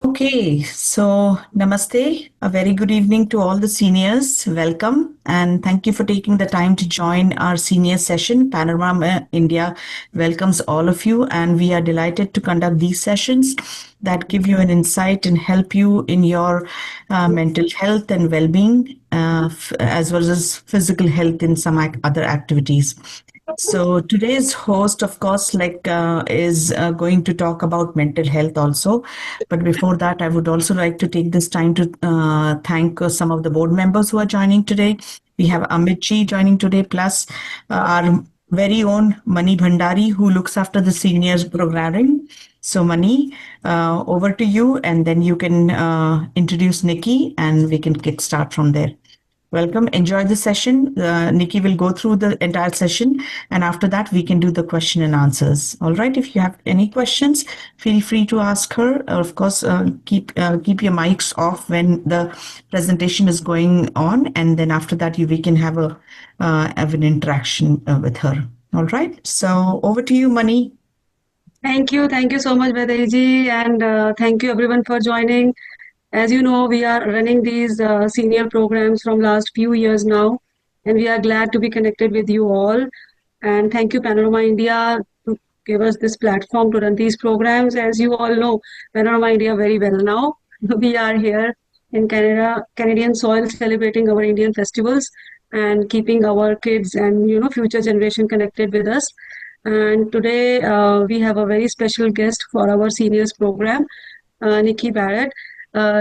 Okay, so namaste. A very good evening to all the seniors. Welcome and thank you for taking the time to join our senior session. Panorama India welcomes all of you, and we are delighted to conduct these sessions that give you an insight and help you in your mental health and well-being, as well as physical health in some other activities. So today's host, of course, is going to talk about mental health also. But before that, I would also like to take this time to thank some of the board members who are joining today. We have Amit ji joining today, plus our very own Mani Bhandari, who looks after the seniors programming. So Mani, over to you, and then you can introduce Nikki, and we can kickstart from there. Welcome. Enjoy the session. Nikki will go through the entire session, and after that, we can do the question and answers. All right. If you have any questions, feel free to ask her. Of course, keep your mics off when the presentation is going on, and then after that, we can have an interaction with her. All right. So over to you, Mani. Thank you so much, Vedaiji, and thank you everyone for joining. As you know, we are running these senior programs from last few years now, and we are glad to be connected with you all. And thank you, Panorama India, to give us this platform to run these programs. As you all know, Panorama India very well now. We are here in Canada, Canadian soil, celebrating our Indian festivals and keeping our kids and future generation connected with us. And today we have a very special guest for our seniors program, Nikki Barot.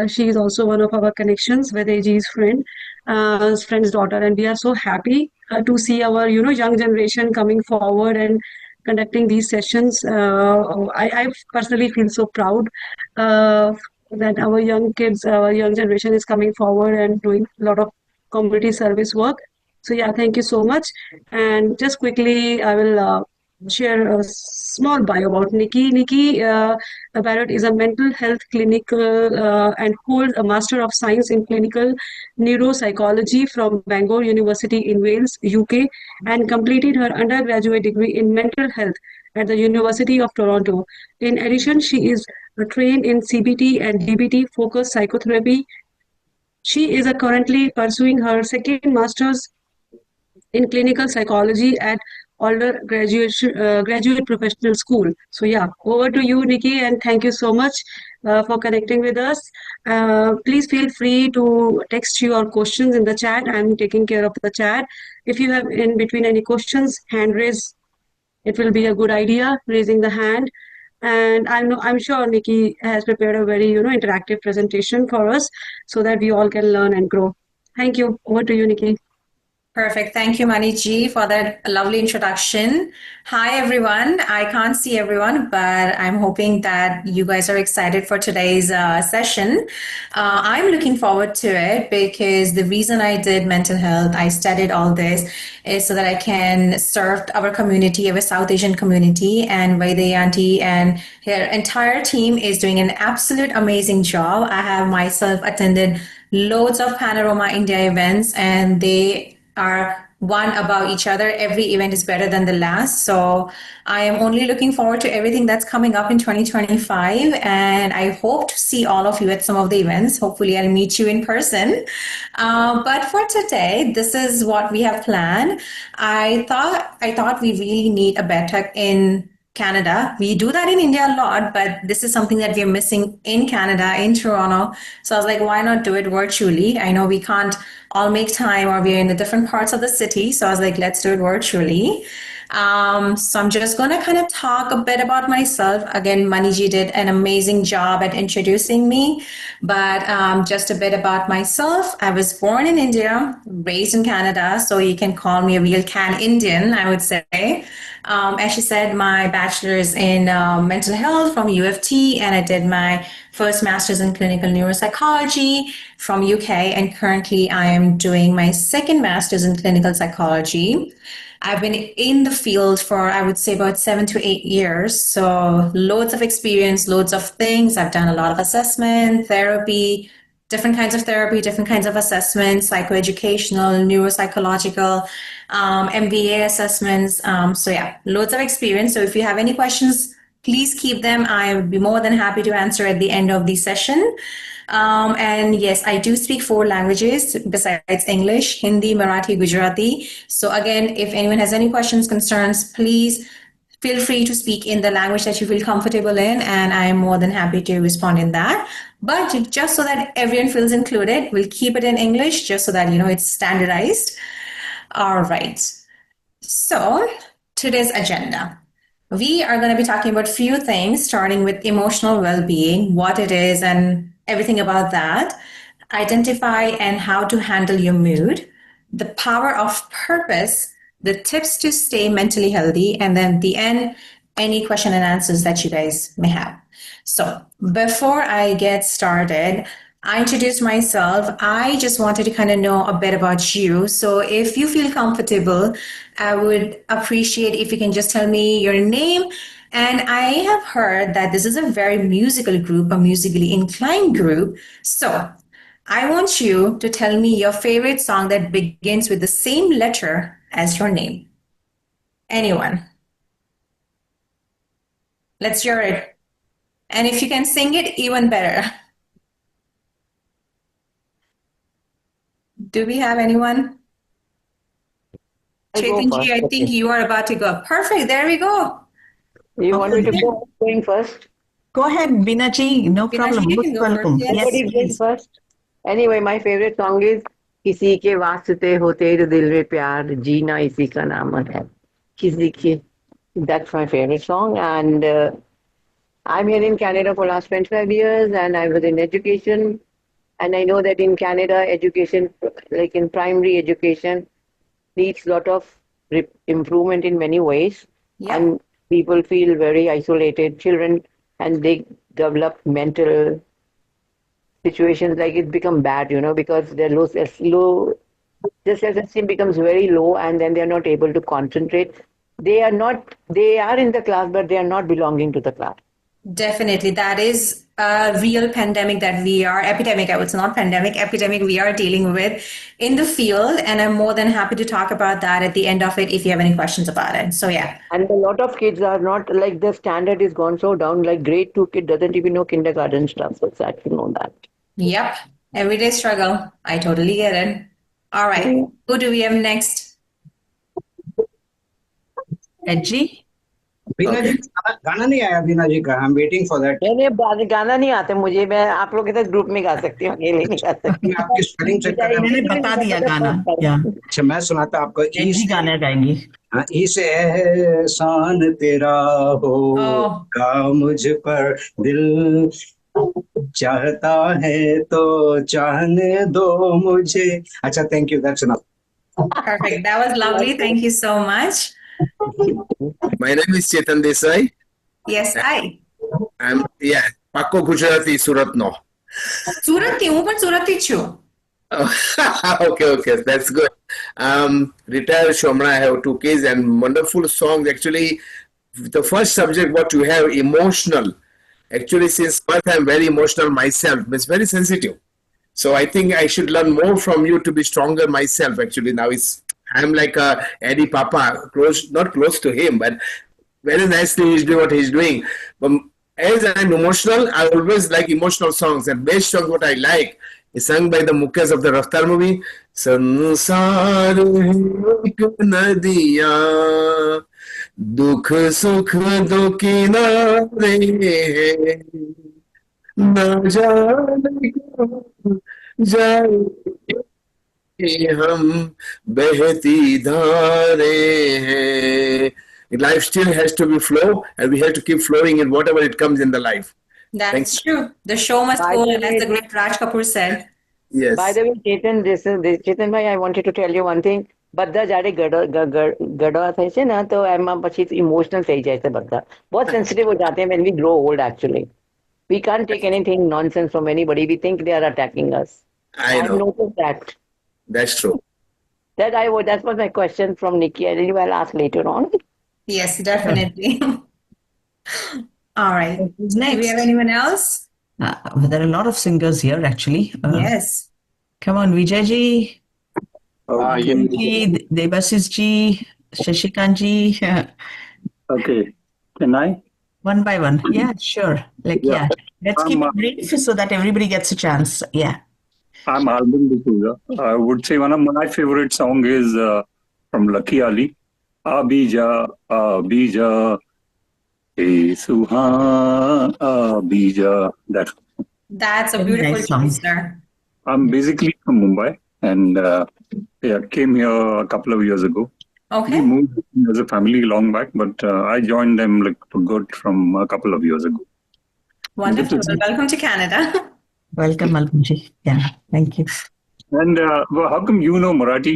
She is also one of our connections with AG's friend's daughter, and we are so happy to see our young generation coming forward and conducting these sessions. I personally feel so proud that our young kids, our young generation is coming forward and doing a lot of community service work. So yeah, thank you so much. And just quickly, I will share a small bio about Nikki. Nikki Barot is a mental health clinical and holds a Master of Science in Clinical Neuropsychology from Bangor University in Wales, UK, and completed her undergraduate degree in mental health at the University of Toronto. In addition, she is trained in CBT and DBT focused psychotherapy. She is currently pursuing her second master's in clinical psychology at Alder Graduate Professional School. So yeah, over to you, Nikki, and thank you so much for connecting with us. Please feel free to text your questions in the chat. I'm taking care of the chat. If you have in between any questions, hand raise. It will be a good idea raising the hand. And I'm sure Nikki has prepared a very interactive presentation for us so that we all can learn and grow. Thank you. Over to you, Nikki. Perfect. Thank you, Maniji, for that lovely introduction. Hi, everyone. I can't see everyone, but I'm hoping that you guys are excited for today's session. I'm looking forward to it because the reason I did mental health, I studied all this, is so that I can serve our community, our South Asian community, and Vaidya Auntie and her entire team is doing an absolute amazing job. I have myself attended loads of Panorama India events, and they are one above each other. Every event is better than the last. So I am only looking forward to everything that's coming up in 2025. And I hope to see all of you at some of the events. Hopefully I'll meet you in person. But for today, this is what we have planned. I thought we really need a better in Canada. We do that in India a lot, but this is something that we're missing in Canada, in Toronto. So I was like, why not do it virtually? I know we can't all make time or we're in the different parts of the city. So I was like, let's do it virtually. So I'm just going to kind of talk a bit about myself. Again, Maniji did an amazing job at introducing me, but just a bit about myself. I was born in India, raised in Canada, so you can call me a real Can Indian, I would say. As she said, my bachelor's in mental health from UFT, and I did my first master's in clinical neuropsychology from UK, and currently I am doing my second master's in clinical psychology. I've been in the field for, I would say, about 7 to 8 years. So loads of experience, loads of things. I've done a lot of assessment, therapy, different kinds of therapy, different kinds of assessments, psychoeducational, neuropsychological, MBA assessments. So yeah, loads of experience. So if you have any questions, please keep them. I would be more than happy to answer at the end of the session. And yes, I do speak 4 languages besides English, Hindi, Marathi, Gujarati. So again, if anyone has any questions, concerns, please feel free to speak in the language that you feel comfortable in, and I am more than happy to respond in that. But just so that everyone feels included, we'll keep it in English just so that it's standardized. All right. So today's agenda. We are going to be talking about few things, starting with emotional well-being, what it is and everything about that, identify and how to handle your mood, the power of purpose, the tips to stay mentally healthy, and then at the end, any question and answers that you guys may have. So before I get started, I introduced myself. I just wanted to kind of know a bit about you. So if you feel comfortable, I would appreciate if you can just tell me your name. And I have heard that this is a very musical group, a musically inclined group. So I want you to tell me your favorite song that begins with the same letter as your name. Anyone? Let's hear it. And if you can sing it, even better. Do we have anyone? Chetanji, I think you are about to go. Perfect. There we go. You want me to go going first? Go ahead, Binaji. No problem. you can Most go first, welcome. yes. Yes, Somebody going please. first? Anyway, my favorite song is किसी के वास्ते होते तो दिल में प्यार जीना इसी का नाम है किसी के. That's my favorite song, and I'm here in Canada for last 25 years, and I was in education, and I know that in Canada, education, like in primary education, needs a lot of improvement in many ways, and people feel very isolated, children, and they develop mental situations like it become bad, because their their self-esteem becomes very low, and then they're not able to concentrate. They are in the class, but they are not belonging to the class. Definitely. That is a real pandemic that we are, epidemic, I would say, not pandemic, epidemic we are dealing with in the field. And I'm more than happy to talk about that at the end of it if you have any questions about it. So, yeah. And a lot of kids are not, like the standard is gone so down, like grade 2 kid doesn't even know kindergarten stuff. So, sad to know that. Yep. Everyday struggle. I totally get it. All right. Who do we have next? Edgy? बीना जी गाना नहीं आया बीना जी का. I'm waiting for that. नहीं गाना नहीं आता मुझे. मैं आप लोग के साथ ग्रुप में गा सकती हूँ, अकेले नहीं गा सकती. मैं आपकी स्पेलिंग चेक कर रहा हूँ. मैंने बता दिया गाना. अच्छा, मैं सुनाता आपको. एडजी गाना गाएंगे. हाँ, इसे एहसान तेरा होगा मुझ पर दिल चाहता है तो चाहने दो मुझे. अच्छा, thank you. That's enough. Perfect. That was lovely. Thank you so much. My name is Chetan Desai. Yes, I. I'm Pakko Gujarati Surat no. Surat thi, but Surat thi chu. Okay, that's good. Retired Shomra. I have 2 kids and wonderful songs. Actually, the first subject what you have, emotional. Actually, since birth I'm very emotional myself. It's very sensitive. So I think I should learn more from you to be stronger myself. Actually, now I'm like a Eddie Papa, not close to him, but very nicely he's doing what he's doing. But as I'm emotional, I always like emotional songs, and best song what I like is sung by the Mukesh of the Raftar movie. Sansar ek nadiyan, dukh sukh do kinare, na jaane kab jaye हम बहती धारें हैं. Life still has to be flow, and we have to keep flowing in whatever it comes in the life. That's true. The show must go on, as the great Raj Kapoor said. Yes. By the way, Chetan, Chetan bhai, I wanted to tell you one thing. બધા જાડે ગડવા થાય છે ને તો એમાં પછી emotional થઈ જાય છે બધા. बहुत sensitive हो जाते हैं when we grow old actually. We can't take anything nonsense from anybody. We think they are attacking us. I've noticed that. That's true. That was my question from Nikki. I really will ask later on. Yes, definitely. All right. Next. Do we have anyone else? There are a lot of singers here actually. Yes. Come on, Vijayji. Debasis ji, Shashikant ji. Okay. Can I? One by one. Yeah, sure. Like, Yeah. yeah. Let's keep it brief so that everybody gets a chance. Yeah. I'm Albin D'Souza. I would say one of my favorite song is from Lucky Ali. Abija, Abija, Hey Suha, Abija. That's a Very beautiful nice song. choice, sir. I'm basically from Mumbai and came here a couple of years ago. We Okay. moved as a family long back, but I joined them like for good from a couple of years ago. Wonderful. Well, welcome to Canada. Welcome, Malcolmji. Yeah, thank you. And well, how come you know Marathi,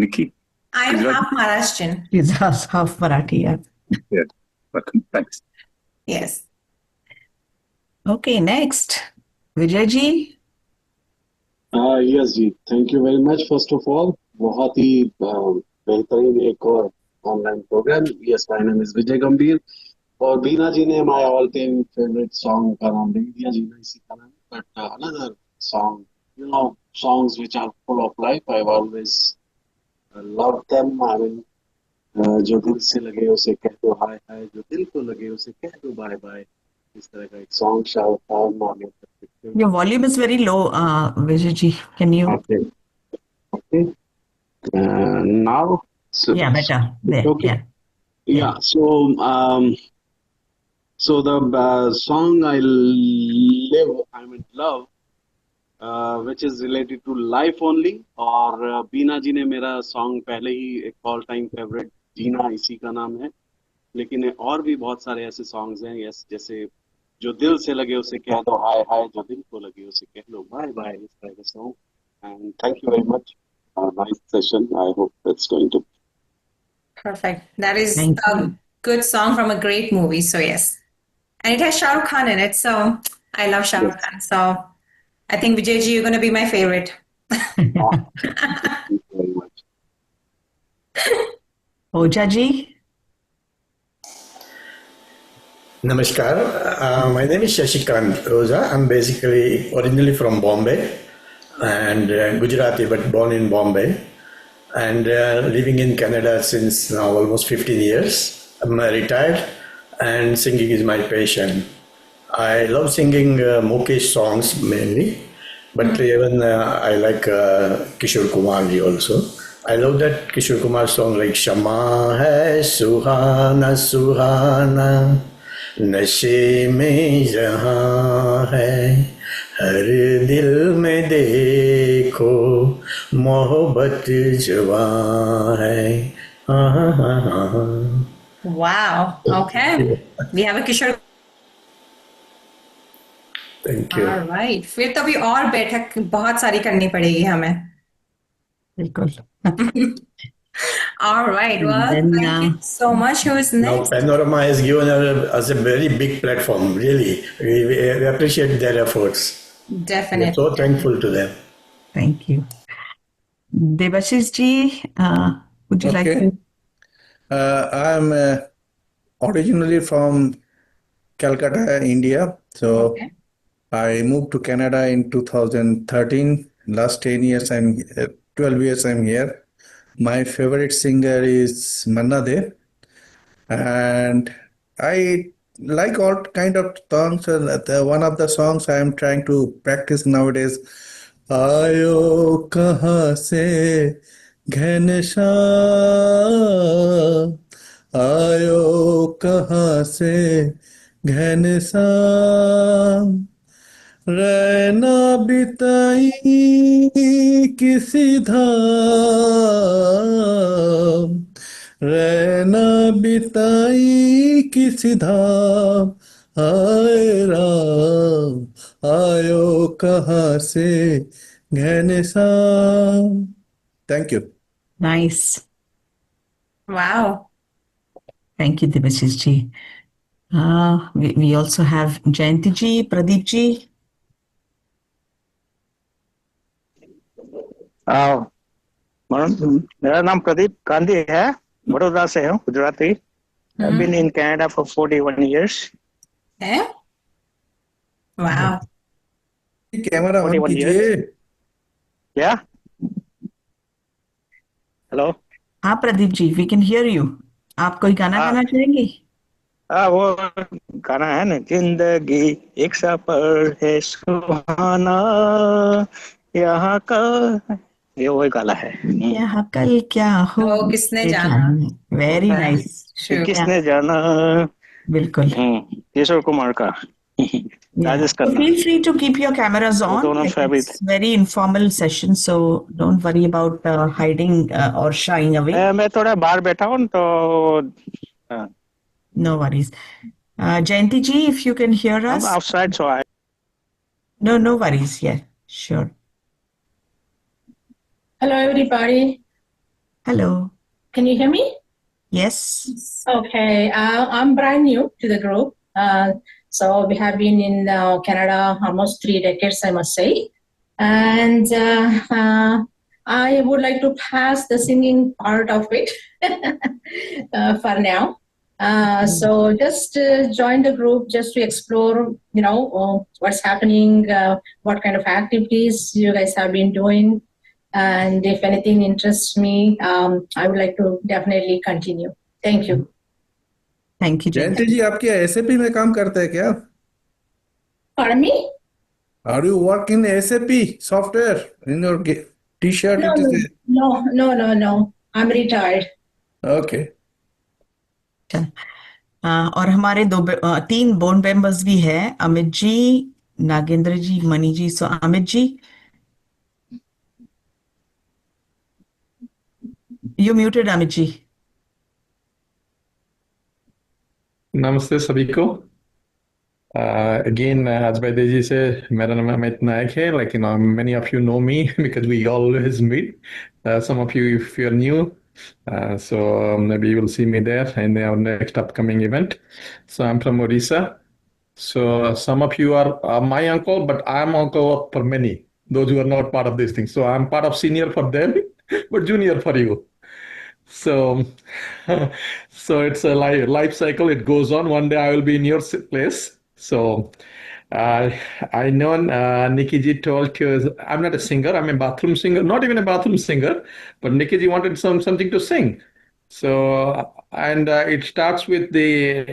Nikki? I'm Exactly. half Maharashtrian. He's half Marathi. Yeah. Yeah. Welcome. Thanks. Yes. Okay, next. Vijayji. Yes ji, thank you very much. First of all बहुत ही बेहतरीन एक और online programme. Yes, my name is Vijay Gambhir और बीना जी ने my all time favourite song का नाम नहीं दिया, जीना इसी का नाम, but another song, you know, songs which are full of life, I have always love them. I mean, जो दिल से लगे उसे कह दो हाय हाय, जो दिल को लगे उसे कह दो बाय बाय, इस तरह का एक सॉन्ग शायद मॉर्निंग कर सकते हो। Your volume is very low, Vijayji. Can you? Okay. Okay. Now, so Yeah, better. There. okay. Yeah. Yeah. So the song I live, I'm in love, which is related to life only. और बीना जी ने मेरा song पहले ही एक all time favourite, जीना इसी का नाम है, लेकिन और भी बहुत सारे ऐसे सॉन्ग्स हैं, यस, जैसे जो दिल से लगे उसे कह दो हाय हाय, जो दिल को लगे उसे कह दो बाय बाय, इस तरह का song. And thank you very much, nice session, I hope it's going to. Perfect. That is Thank a you. good song from a great movie. So yes. And it has Shah Rukh Khan in it. So I love Shah Rukh Khan. So I think Vijayji, you're going to be my favorite. Thank you very much. Ojaji. Namaskar. My name is Shashikant Rosa. I'm basically originally from Bombay and Gujarati, but born in Bombay, and living in Canada since now almost 15 years. I'm retired, and singing is my passion. I love singing Mukesh songs mainly, but even I like Kishore Kumarji also. I love that Kishore Kumar song like Shama hai Suhana Suhana, नशे में जहाँ है, हर दिल में देखो मोहब्बत जवां है। Wow. Okay. We have a Kishore. Thank you. All right. फिर तो अभी और बैठक बहुत सारी करनी पड़ेगी हमें. बिल्कुल. All right. And Well, then, thank you so much. Who is Now next? Panorama has given us a very big platform, really. We appreciate their efforts. We are Definitely. so thankful to them. Thank you. Debashish ji, would you like Okay. to? I'm originally from Calcutta, India. So Okay. I moved to Canada in 2013. Last 10 years, 12 years I'm here. My favorite singer is Manna De, and I like all kind of songs. One of the songs I am trying to practice nowadays. आयो कहाँ से घनश्याम, आयो कहाँ से घनश्याम, रैना बिताई किसी धाम, रैना बिताई किसी धाम, हाय राम, आयो कहाँ से Ghanshyam. Thank you. Nice. Wow. Thank you, Debashish ji. We also have Jayanti ji, Pradeep ji. मेरा नाम प्रदीप गांधी है, बड़ौदा से हूँ, Gujarati. I've been in Canada for 41 years. Okay. Wow. Camera on 41 कीजिए. years. Yeah. Hello. हाँ Pradeep ji, we can hear you. आप कोई गाना गाना चाहेंगे? वो गाना है ना, जिंदगी एक सफर है सुहाना, यहाँ का, ये वही गाना है। यहाँ कल क्या हो, तो किसने ये जाना जानना। वेरी होता है। नाइस। True. किसने जाना। बिल्कुल। किशोर कुमार का, Yeah. Rajesh So Khanna, feel free to keep your cameras वो on. दोनों Like favourite. it's very informal session, so don't worry about hiding or shying away. मैं थोड़ा बाहर बैठा हूँ तो No worries. Jayanti ji, if you can hear I'm us. outside, so I. No, no worries. Yeah, sure. Hello, everybody. Hello. Can you hear me? Yes. Okay. I'm brand new to the group. So we have been in Canada almost 3 decades, I must say. And I would like to pass the singing part of it for now. So just join the group just to explore, what's happening, what kind of activities you guys have been doing. And if anything interests me, I would like to definitely continue. Thank you. Thank you, जयंती जी, आपके SAP में काम करते हैं क्या? Pardon me? Are you work in SAP software in your t-shirt? No, It is no. I'm retired. okay. और हमारे 3 board members भी हैं, अमित जी, नागेंद्र जी, मणि जी. सो अमित जी, you muted, अमित जी. नमस्ते सभी को. Again, as Vaidehi said, मेरा नाम अमित नायक है. Like, many of you know me because we always meet. Some of you, if you're new, so maybe you will see me there in our next upcoming event. So I'm from Orissa. So some of you are my uncle, but I'm uncle for many, those who are not part of this thing. So I'm part of senior for them, but junior for you. So, so it's a life cycle. It goes on. One day I will be in your place. So, I know Nikki ji told you I'm not a singer. I'm a bathroom singer. Not even a bathroom singer, but Nikki ji wanted something to sing. So, and it starts with the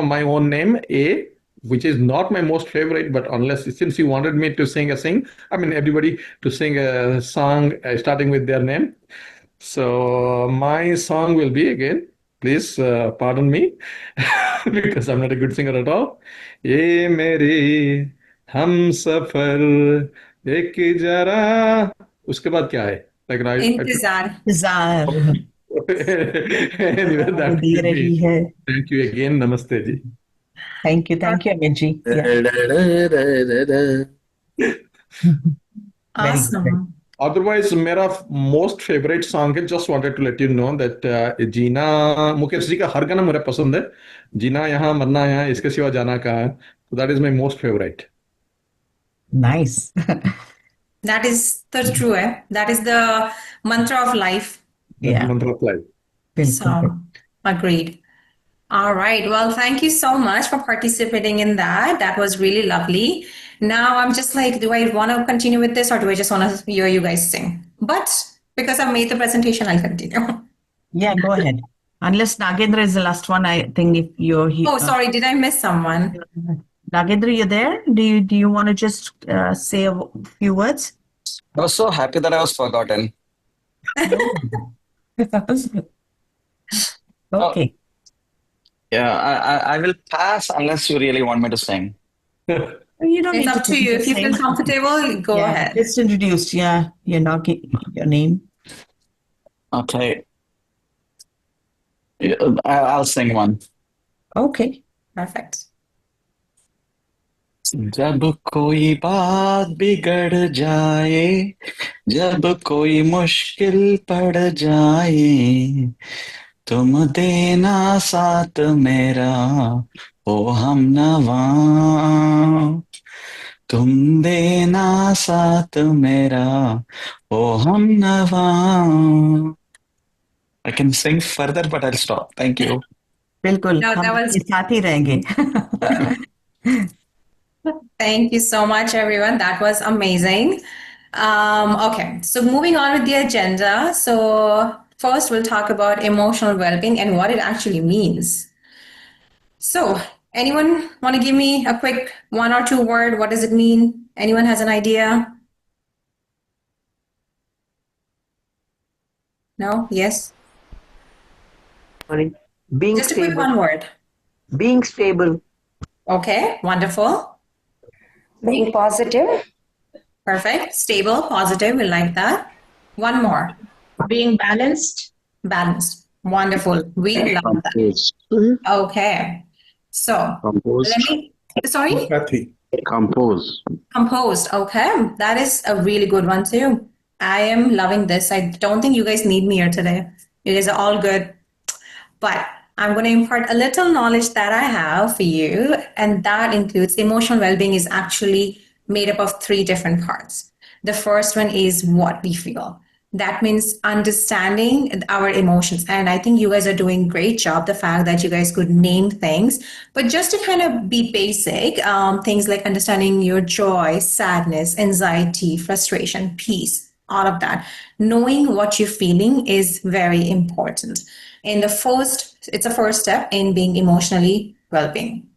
my own name A, which is not my most favorite, but since you wanted me to sing, everybody to sing a song starting with their name. So my song will be again, please pardon me, because I'm not a good singer at all. ये मेरे हम सफर एक जरा, उसके बाद क्या है? Like इंतजार. इंतजार. anyway, that दे will रही be. है. Thank you again. Namaste ji. Thank you, Amit ji. Yeah. Very good. Awesome. Otherwise, मेरा most favorite song है. Just wanted to let you know that जीना, मुकेश जी का हर गाना मुझे पसंद है. जीना यहाँ मरना यहाँ इसके सिवा जाना कहाँ है. So that is my most favorite. Nice. That is the true, That is the mantra of life. Yeah. Mantra of life. So, agreed. All right. Well, thank you so much for participating in that. That was really lovely. Now I'm just like, do I want to continue with this or do I just want to hear you guys sing? But because I've made the presentation, I'll continue. Yeah, go ahead. Unless Nagendra is the last one, I think if you're here. Oh, sorry. Did I miss someone? Nagendra, you there? Do you want to just say a few words? I was so happy that I was forgotten. Okay. Yeah, I will pass unless you really want me to sing. You don't It's need up to you. If you feel comfortable, go ahead. Just introduce, your name. Okay. I'll sing one. Okay. Perfect. जब कोई बात बिगड़ जाए, जब कोई मुश्किल पड़ जाए, तुम देना साथ मेरा ओ हमनवा, तुम देना साथ मेरा ओ हमनवा. I can sing further, but I'll stop. Thank you. बिल्कुल. No, that was. साथ ही रहेंगे. Thank you so much, everyone. That was amazing. Okay, so moving on with the agenda. So first, we'll talk about emotional well-being and what it actually means. So, anyone want to give me a quick 1 or 2 word? What does it mean? Anyone has an idea? No? Yes? Sorry. Being Just a quick stable. 1 word. Being stable. Okay, wonderful. Being positive. Perfect. Stable, positive. We like that. One more. Being balanced. Balanced. Wonderful. We love that. Composed. Okay. So Composed. let me, sorry? Empathy. Composed. Composed. Okay. That is a really good one too. I am loving this. I don't think you guys need me here today. You guys are all good. But I'm going to impart a little knowledge that I have for you, and that includes emotional well-being is actually made up of 3 different parts. The first one is what we feel. That means understanding our emotions. And I think you guys are doing a great job, the fact that you guys could name things. But just to kind of be basic, things like understanding your joy, sadness, anxiety, frustration, peace, all of that. Knowing what you're feeling is very important. It's a first step in being emotionally well-being.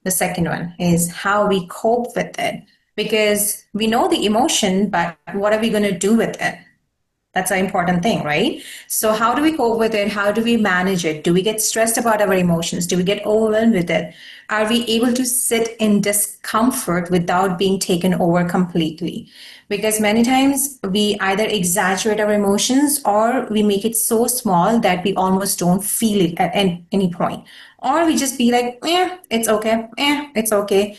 The second one is how we cope with it, because we know the emotion, but what are we going to do with it? That's an important thing, right? So how do we cope with it? How do we manage it? Do we get stressed about our emotions? Do we get overwhelmed with it? Are we able to sit in discomfort without being taken over completely? Because many times we either exaggerate our emotions or we make it so small that we almost don't feel it at any point. Or we just be like, it's okay, it's okay,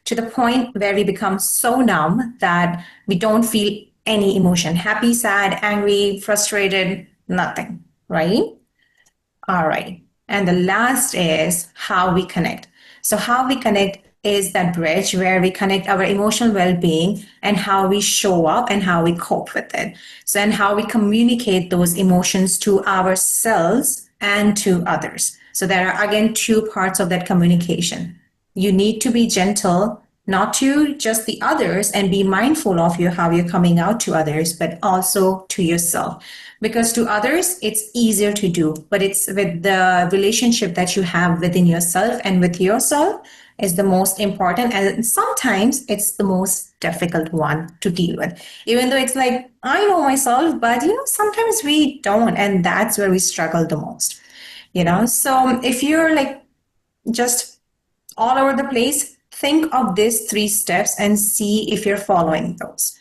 to the point where we become so numb that we don't feel any emotion, happy, sad, angry, frustrated, nothing, right? All right. And the last is how we connect. So how we connect is that bridge where we connect our emotional well-being and how we show up and how we cope with it. So, and how we communicate those emotions to ourselves and to others. So there are again 2 parts of that communication. You need to be gentle, not to just the others, and be mindful of how you're coming out to others, but also to yourself. Because to others, it's easier to do, but it's with the relationship that you have within yourself and with yourself is the most important. And sometimes it's the most difficult one to deal with. Even though it's like, I know myself, but sometimes we don't. And that's where we struggle the most. So if you're like just all over the place, think of these 3 steps and see if you're following those.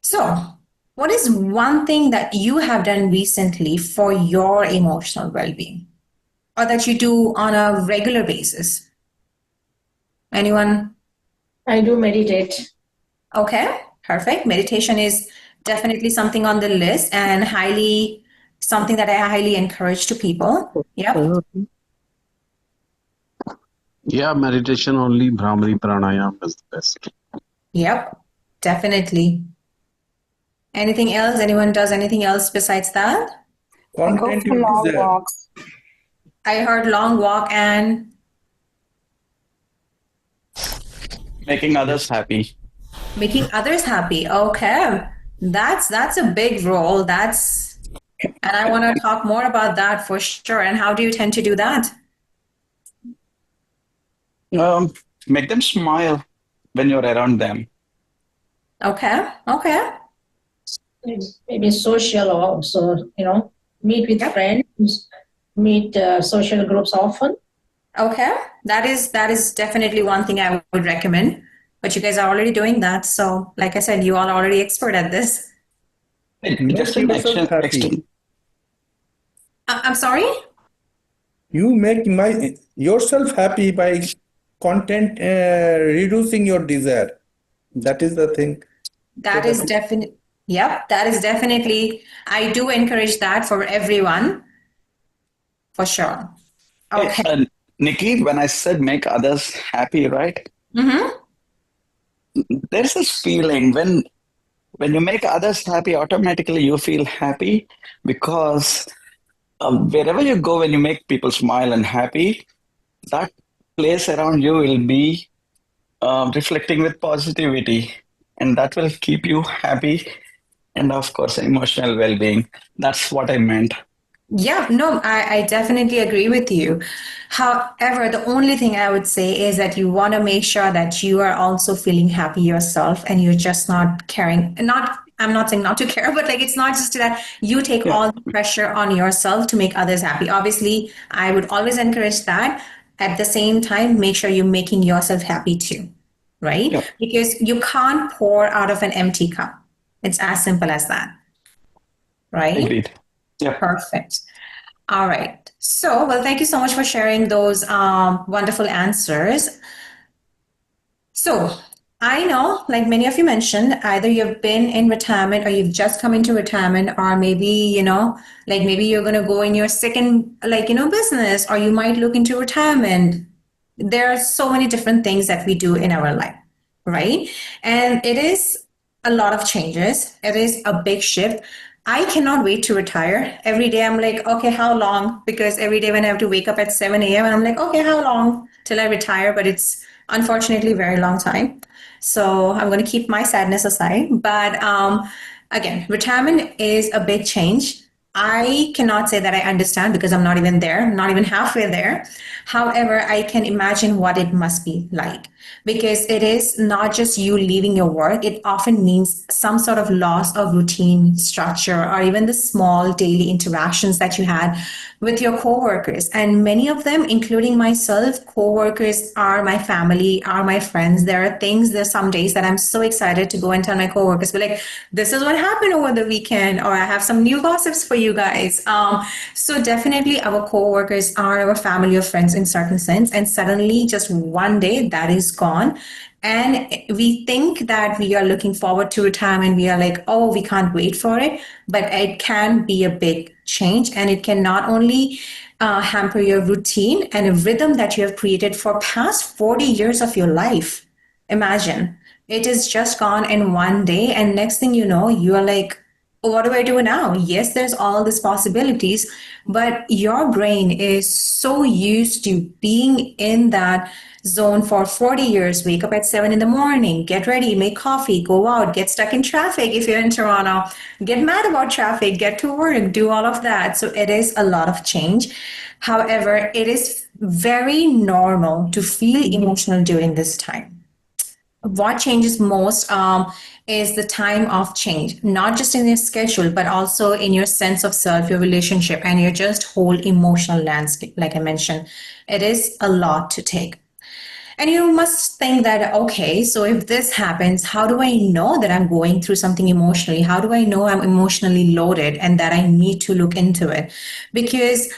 So, what is one thing that you have done recently for your emotional well-being, or that you do on a regular basis? Anyone? I do meditate. Okay, perfect. Meditation is definitely something on the list and something that I highly encourage to people. Yep. Yeah, meditation only, Brahmari Pranayam is the best. Yep, definitely. Anything else? Anyone does anything else besides that? I go for long walks. I heard long walk and Making others happy. making others happy. Okay. That's a big role. And I want to talk more about that for sure. And how do you tend to do that? Make them smile when you're around them. Okay. Maybe social also, meet with friends, meet social groups often. Okay. That is definitely one thing I would recommend. But you guys are already doing that. So like I said, you all are already expert at this. Just an extent. I'm sorry? You make yourself happy by reducing your desire. That is the thing. That is definitely, yep, that is definitely, I do encourage that for everyone, for sure. Okay. Hey, Nikki, when I said make others happy, right? Mm-hmm. There's this feeling when you make others happy, automatically you feel happy because wherever you go, when you make people smile and happy, that place around you will be reflecting with positivity, and that will keep you happy and, of course, emotional well-being. That's what I meant. Yeah, no, I definitely agree with you. However, the only thing I would say is that you want to make sure that you are also feeling happy yourself and you're just not caring. Not, I'm not saying not to care, but like it's not just that you take all the pressure on yourself to make others happy. Obviously, I would always encourage that. At the same time, make sure you're making yourself happy too, right? Because you can't pour out of an empty cup. It's as simple as that, right? Agreed. Yeah. Perfect. All right. So, well, thank you so much for sharing those wonderful answers. So, I know, like many of you mentioned, either you've been in retirement or you've just come into retirement, or maybe, like maybe you're going to go in your second, business, or you might look into retirement. There are so many different things that we do in our life, right? And it is a lot of changes. It is a big shift. I cannot wait to retire. Every day I'm like, okay, how long? Because every day when I have to wake up at 7 a.m. and I'm like, okay, how long till I retire? But it's unfortunately a very long time. So I'm going to keep my sadness aside. But again, retirement is a big change. I cannot say that I understand because I'm not even there, not even halfway there. However, I can imagine what it must be like because it is not just you leaving your work. It often means some sort of loss of routine, structure, or even the small daily interactions that you had with your coworkers. And many of them, including myself, coworkers are my family, are my friends. There's some days that I'm so excited to go and tell my coworkers, be like, this is what happened over the weekend, or I have some new gossips for you guys. So definitely our coworkers are our family or friends in certain sense. And suddenly just one day that is gone. And we think that we are looking forward to retirement. We are like, oh, we can't wait for it. But it can be a big change. And it can not only hamper your routine and a rhythm that you have created for past 40 years of your life. Imagine it is just gone in one day. And next thing you know, you are like, what do I do now? Yes, there's all these possibilities, but your brain is so used to being in that zone for 40 years. Wake up at 7 in the morning, get ready, make coffee, go out, get stuck in traffic if you're in Toronto, get mad about traffic, get to work, do all of that. So it is a lot of change. However, it is very normal to feel emotional during this time. What changes most is the time of change, not just in your schedule, but also in your sense of self, your relationship, and your just whole emotional landscape. Like I mentioned, it is a lot to take. And you must think that, okay, so if this happens, how do I know that I'm going through something emotionally? How do I know I'm emotionally loaded and that I need to look into it? Because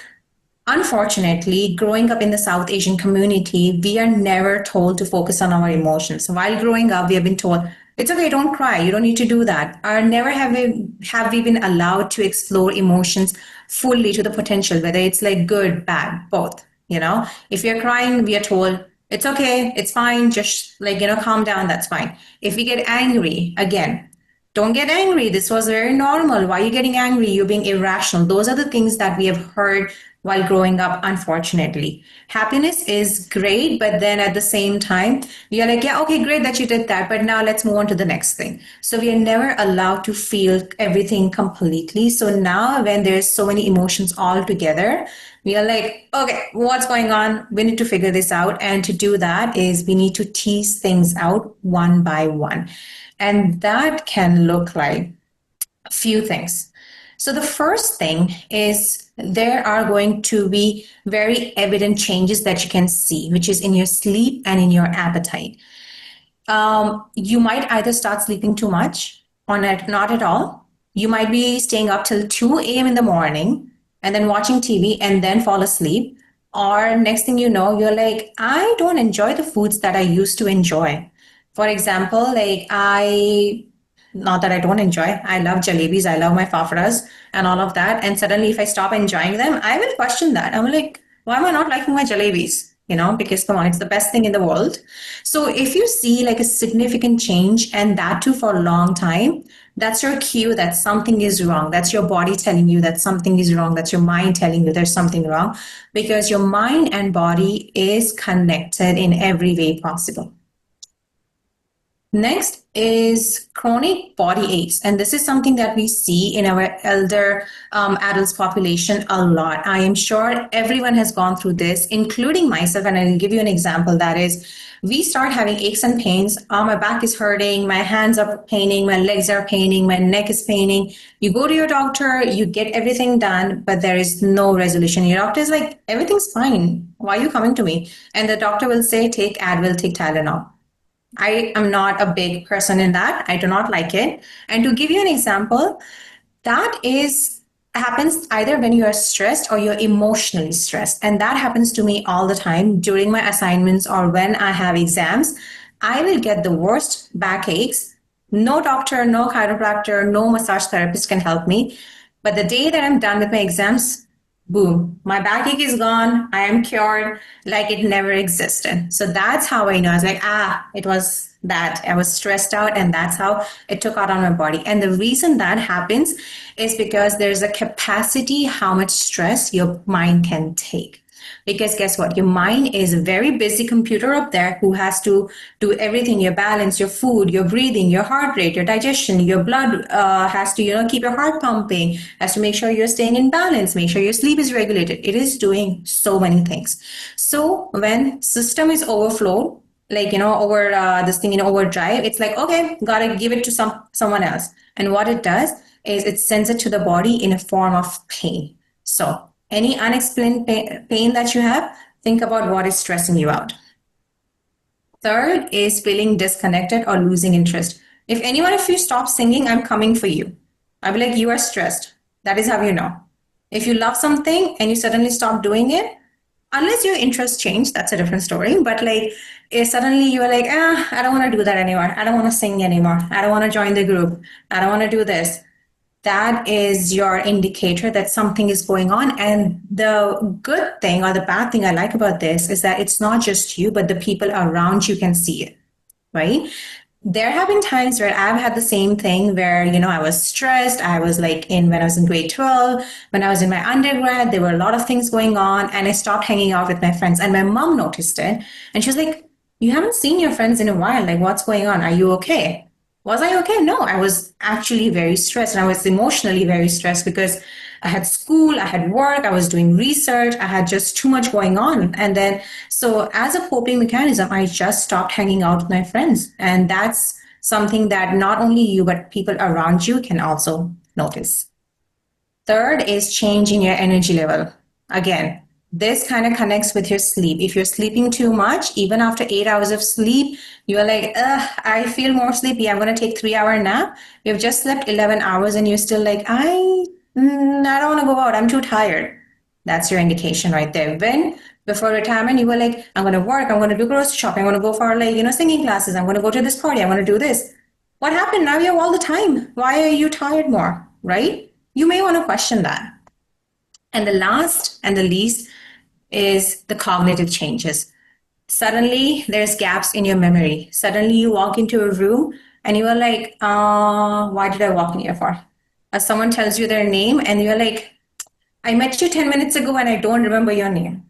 unfortunately, growing up in the South Asian community, we are never told to focus on our emotions. While growing up, we have been told, it's okay, don't cry, you don't need to do that. Or never have we been allowed to explore emotions fully to the potential, whether it's like good, bad, both. If you're crying, we are told, it's okay, it's fine, just calm down, that's fine. If we get angry, again, don't get angry. This was very normal. Why are you getting angry? You're being irrational. Those are the things that we have heard while growing up, unfortunately. Happiness is great, but then at the same time, we are like, yeah, okay, great that you did that, but now let's move on to the next thing. So we are never allowed to feel everything completely. So now when there's so many emotions all together, we are like, okay, what's going on? We need to figure this out. And to do that is we need to tease things out one by one. And that can look like a few things. So the first thing is there are going to be very evident changes that you can see, which is in your sleep and in your appetite. You might either start sleeping too much or not at all. You might be staying up till 2 a.m. in the morning and then watching TV and then fall asleep. Or next thing you know, you're like, I don't enjoy the foods that I used to enjoy. For example, not that I don't enjoy, I love jalebis, I love my fafras and all of that. And suddenly, if I stop enjoying them, I will question that. I'm like, why am I not liking my jalebis? Because come on, it's the best thing in the world. So if you see like a significant change and that too for a long time, that's your cue that something is wrong. That's your body telling you that something is wrong. That's your mind telling you there's something wrong because your mind and body is connected in every way possible. Next is chronic body aches. And this is something that we see in our elder adults population a lot. I am sure everyone has gone through this, including myself. And I'll give you an example. That is, we start having aches and pains. My back is hurting, my hands are paining, my legs are paining, my neck is paining. You go to your doctor, you get everything done, but there is no resolution. Your doctor is like, everything's fine. Why are you coming to me? And the doctor will say, take Advil, take Tylenol. I am not a big person in that. I do not like it. And to give you an example, that happens either when you are stressed or you're emotionally stressed. And that happens to me all the time during my assignments or when I have exams. I will get the worst backaches. No doctor, no chiropractor, no massage therapist can help me. But the day that I'm done with my exams, boom, my backache is gone. I am cured like it never existed. So that's how I know. I was like, it was that. I was stressed out, and that's how it took out on my body. And the reason that happens is because there's a capacity how much stress your mind can take. Because guess what? Your mind is a very busy computer up there who has to do everything, your balance, your food, your breathing, your heart rate, your digestion, your blood has to, keep your heart pumping, has to make sure you're staying in balance, make sure your sleep is regulated. It is doing so many things. So when system is overflowed, like, over this thing in overdrive, it's like, okay, gotta give it to someone else. And what it does is it sends it to the body in a form of pain. So any unexplained pain that you have, think about what is stressing you out. Third is feeling disconnected or losing interest. If anyone of you stop singing, I'm coming for you. I'll be like, you are stressed. That is how you know. If you love something and you suddenly stop doing it, unless your interests change, that's a different story. But if suddenly you are like, I don't want to do that anymore. I don't want to sing anymore. I don't want to join the group. I don't want to do this. That is your indicator that something is going on. And the good thing or the bad thing I like about this is that it's not just you, but the people around you can see it, right? There have been times where I've had the same thing where, I was stressed. I was when I was in grade 12, when I was in my undergrad, there were a lot of things going on, and I stopped hanging out with my friends. And my mom noticed it, and she was like, you haven't seen your friends in a while. Like, what's going on? Are you okay? Was I okay? No, I was actually very stressed, and I was emotionally very stressed because I had school, I had work, I was doing research, I had just too much going on. And then, so as a coping mechanism, I just stopped hanging out with my friends. And that's something that not only you, but people around you can also notice. Third is change in your energy level. Again, this kind of connects with your sleep. If you're sleeping too much, even after 8 hours of sleep, you're like, I feel more sleepy. I'm going to take 3-hour nap. You've just slept 11 hours and you're still like, I don't want to go out. I'm too tired. That's your indication right there. When before retirement, you were like, I'm going to work. I'm going to do grocery shopping. I'm going to go for singing classes. I'm going to go to this party. I'm going to do this. What happened? Now you have all the time. Why are you tired more? Right? You may want to question that. And the last and the least is the cognitive changes. Suddenly, there's gaps in your memory. Suddenly, you walk into a room and you are like, why did I walk in here for? Someone tells you their name and you're like, I met you 10 minutes ago and I don't remember your name.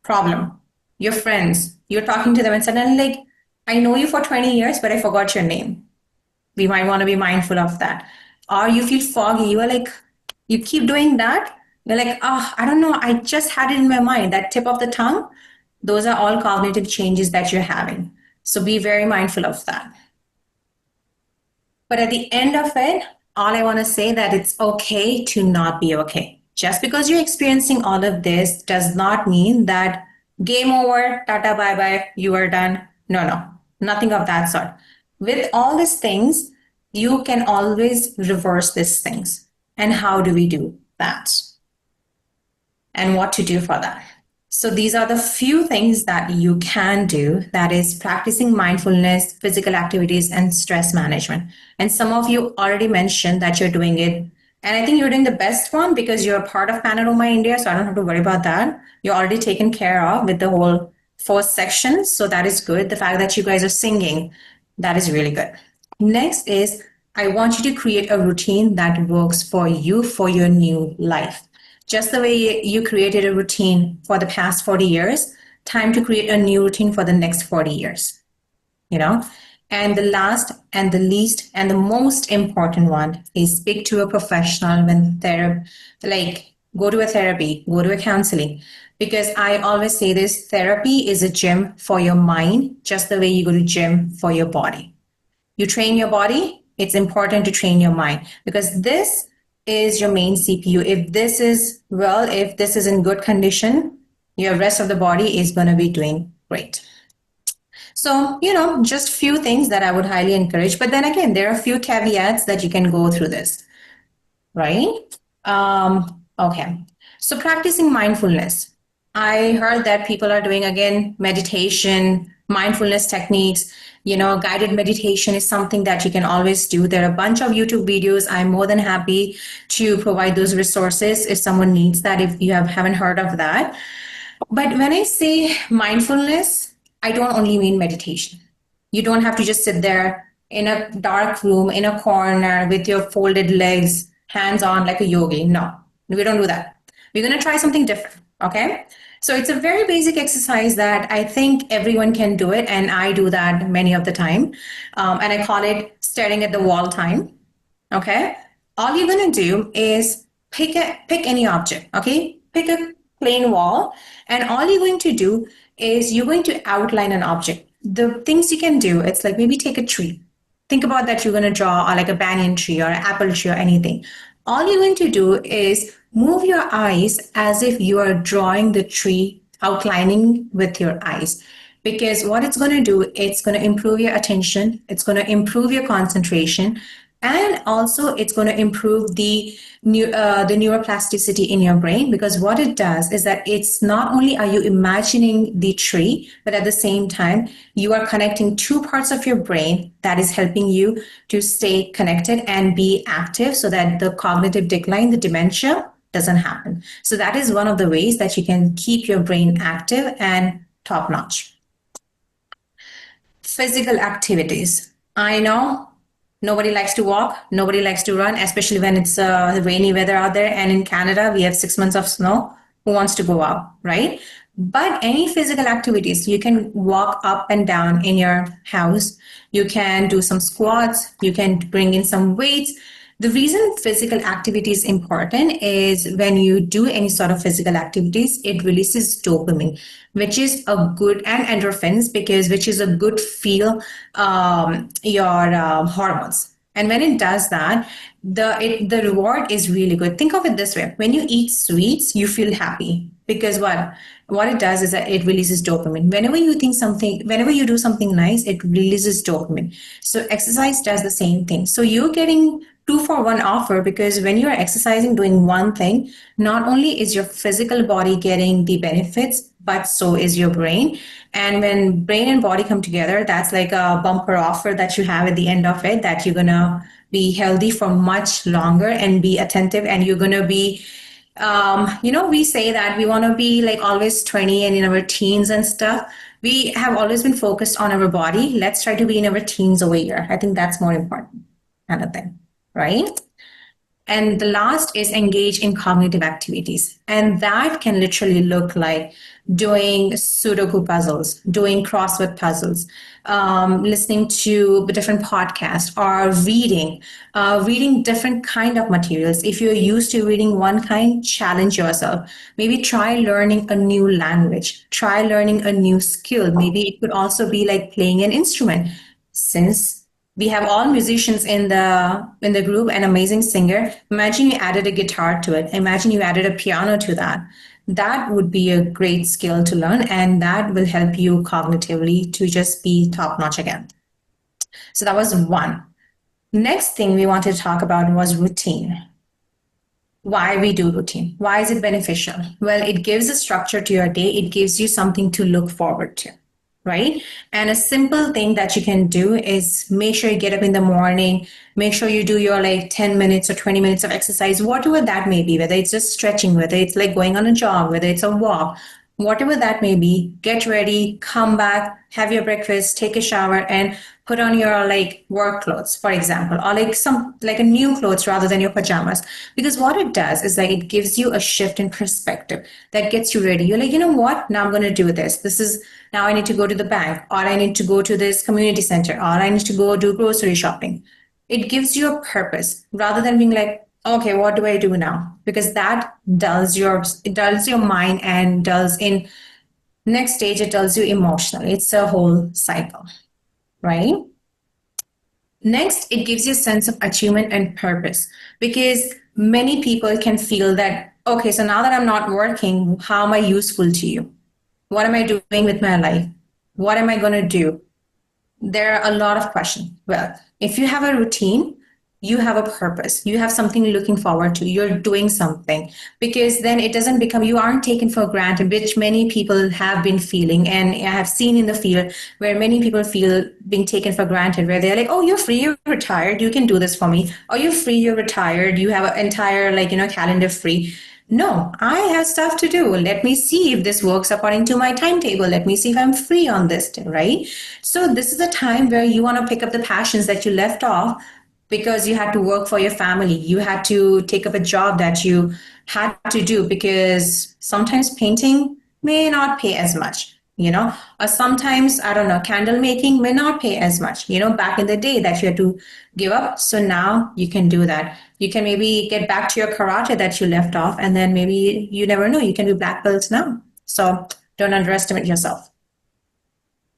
Problem. Your friends, you're talking to them and suddenly I know you for 20 years, but I forgot your name. We might want to be mindful of that. Or you feel foggy. You are like, you keep doing that. You're like, I don't know. I just had it in my mind, that tip of the tongue. Those are all cognitive changes that you're having. So be very mindful of that. But at the end of it, all I want to say that it's okay to not be okay. Just because you're experiencing all of this does not mean that game over, tata, bye-bye, you are done. No, nothing of that sort. With all these things, you can always reverse these things. And how do we do that? And what to do for that? So these are the few things that you can do, that is practicing mindfulness, physical activities, and stress management. And some of you already mentioned that you're doing it. And I think you're doing the best one because you're part of Panorama India, so I don't have to worry about that. You're already taken care of with the whole 4 sections, so that is good. The fact that you guys are singing, that is really good. Next is, I want you to create a routine that works for you for your new life. Just the way you created a routine for the past 40 years, time to create a new routine for the next 40 years, And the last and the least and the most important one is speak to a professional when go to a therapy, go to a counseling. Because I always say this, therapy is a gym for your mind, just the way you go to gym for your body. You train your body, it's important to train your mind because this is your main CPU. If this is in good condition, your rest of the body is going to be doing great. So, just few things that I would highly encourage. But then again, there are a few caveats that you can go through this, right? Okay. So practicing mindfulness. I heard that people are doing, again, meditation, mindfulness techniques. Guided meditation is something that you can always do. There are a bunch of YouTube videos. I'm more than happy to provide those resources if someone needs that, if you haven't heard of that. But when I say mindfulness, I don't only mean meditation. You don't have to just sit there in a dark room, in a corner with your folded legs, hands on like a yogi. No, we don't do that. We're going to try something different. Okay. So it's a very basic exercise that I think everyone can do it. And I do that many of the time. And I call it staring at the wall time. Okay. All you're going to do is pick any object. Okay. Pick a plain wall. And all you're going to do is you're going to outline an object. The things you can do, it's like maybe take a tree. Think about that you're going to draw like a banyan tree or an apple tree or anything. All you're going to do is move your eyes as if you are drawing the tree, outlining with your eyes. Because what it's going to do, it's going to improve your attention, it's going to improve your concentration, and also it's going to improve the neuroplasticity in your brain. Because what it does is that it's not only are you imagining the tree, but at the same time, you are connecting two parts of your brain that is helping you to stay connected and be active so that the cognitive decline, the dementia, doesn't happen. So that is one of the ways that you can keep your brain active and top notch. Physical activities. I know nobody likes to walk, nobody likes to run, especially when it's rainy weather out there. And in Canada, we have 6 months of snow. Who wants to go out, right? But any physical activities, you can walk up and down in your house. You can do some squats. You can bring in some weights. The reason physical activity is important is when you do any sort of physical activities, it releases dopamine, which is a good, and endorphins, which is a good feel your hormones. And when it does that, the reward is really good. Think of it this way. When you eat sweets, you feel happy because what it does is that it releases dopamine. Whenever you do something nice, it releases dopamine. So exercise does the same thing. So you're getting 2-for-1 offer because when you're exercising, doing one thing, not only is your physical body getting the benefits, but so is your brain. And when brain and body come together, that's like a bumper offer that you have at the end of it, that you're going to be healthy for much longer and be attentive. And you're going to be, we say that we want to be like always 20 and in our teens and stuff. We have always been focused on our body. Let's try to be in our teens over here. I think that's more important kind of thing. Right? And the last is engage in cognitive activities. And that can literally look like doing Sudoku puzzles, doing crossword puzzles, listening to different podcasts, or reading different kind of materials. If you're used to reading one kind, challenge yourself. Maybe try learning a new language, try learning a new skill. Maybe it could also be like playing an instrument. Since we have all musicians in the group, an amazing singer. Imagine you added a guitar to it. Imagine you added a piano to that. That would be a great skill to learn, and that will help you cognitively to just be top notch again. So that was one. Next thing we wanted to talk about was routine. Why we do routine? Why is it beneficial? Well, it gives a structure to your day. It gives you something to look forward to. Right? And a simple thing that you can do is make sure you get up in the morning, make sure you do your like 10 minutes or 20 minutes of exercise, whatever that may be, whether it's just stretching, whether it's like going on a jog, whether it's a walk, whatever that may be, get ready, come back, have your breakfast, take a shower, and put on your like work clothes, for example, or like a new clothes rather than your pajamas. Because what it does is like it gives you a shift in perspective that gets you ready. You're like, you know what? Now I'm going to do this. This is now I need to go to the bank, or I need to go to this community center, or I need to go do grocery shopping. It gives you a purpose rather than being like, okay, what do I do now? Because that dulls your mind and dulls in next stage, it dulls you emotionally. It's a whole cycle, right? Next, it gives you a sense of achievement and purpose because many people can feel that, okay, so now that I'm not working, how am I useful to you? What am I doing with my life? What am I going to do? There are a lot of questions. Well, if you have a routine, you have a purpose, you have something you're looking forward to, you're doing something, because then it doesn't become, you aren't taken for granted, which many people have been feeling. And I have seen in the field where many people feel being taken for granted, where they're like, oh, you're free, you're retired, you can do this for me. Or you're free, you're retired, you have an entire calendar free. No, I have stuff to do. Let me see if this works according to my timetable. Let me see if I'm free on this day, right? So this is a time where you want to pick up the passions that you left off because you had to work for your family. You had to take up a job that you had to do because sometimes painting may not pay as much, or sometimes, I don't know, candle making may not pay as much, back in the day that you had to give up. So now you can do that. You can maybe get back to your karate that you left off, and then maybe you never know, you can be black belts now. So don't underestimate yourself.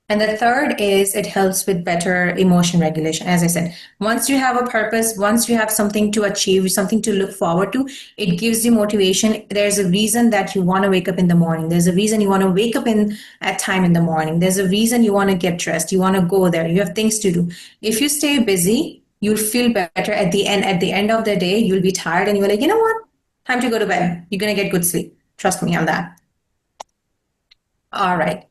And the third is it helps with better emotion regulation. As I said, once you have a purpose, once you have something to achieve, something to look forward to, it gives you motivation. There's a reason that you want to wake up in the morning. There's a reason you want to wake up at time in the morning. There's a reason you want to get dressed. You want to go there. You have things to do. If you stay busy, you'll feel better at the end. At the end of the day, you'll be tired and you're like, you know what? Time to go to bed. You're going to get good sleep. Trust me on that. All right.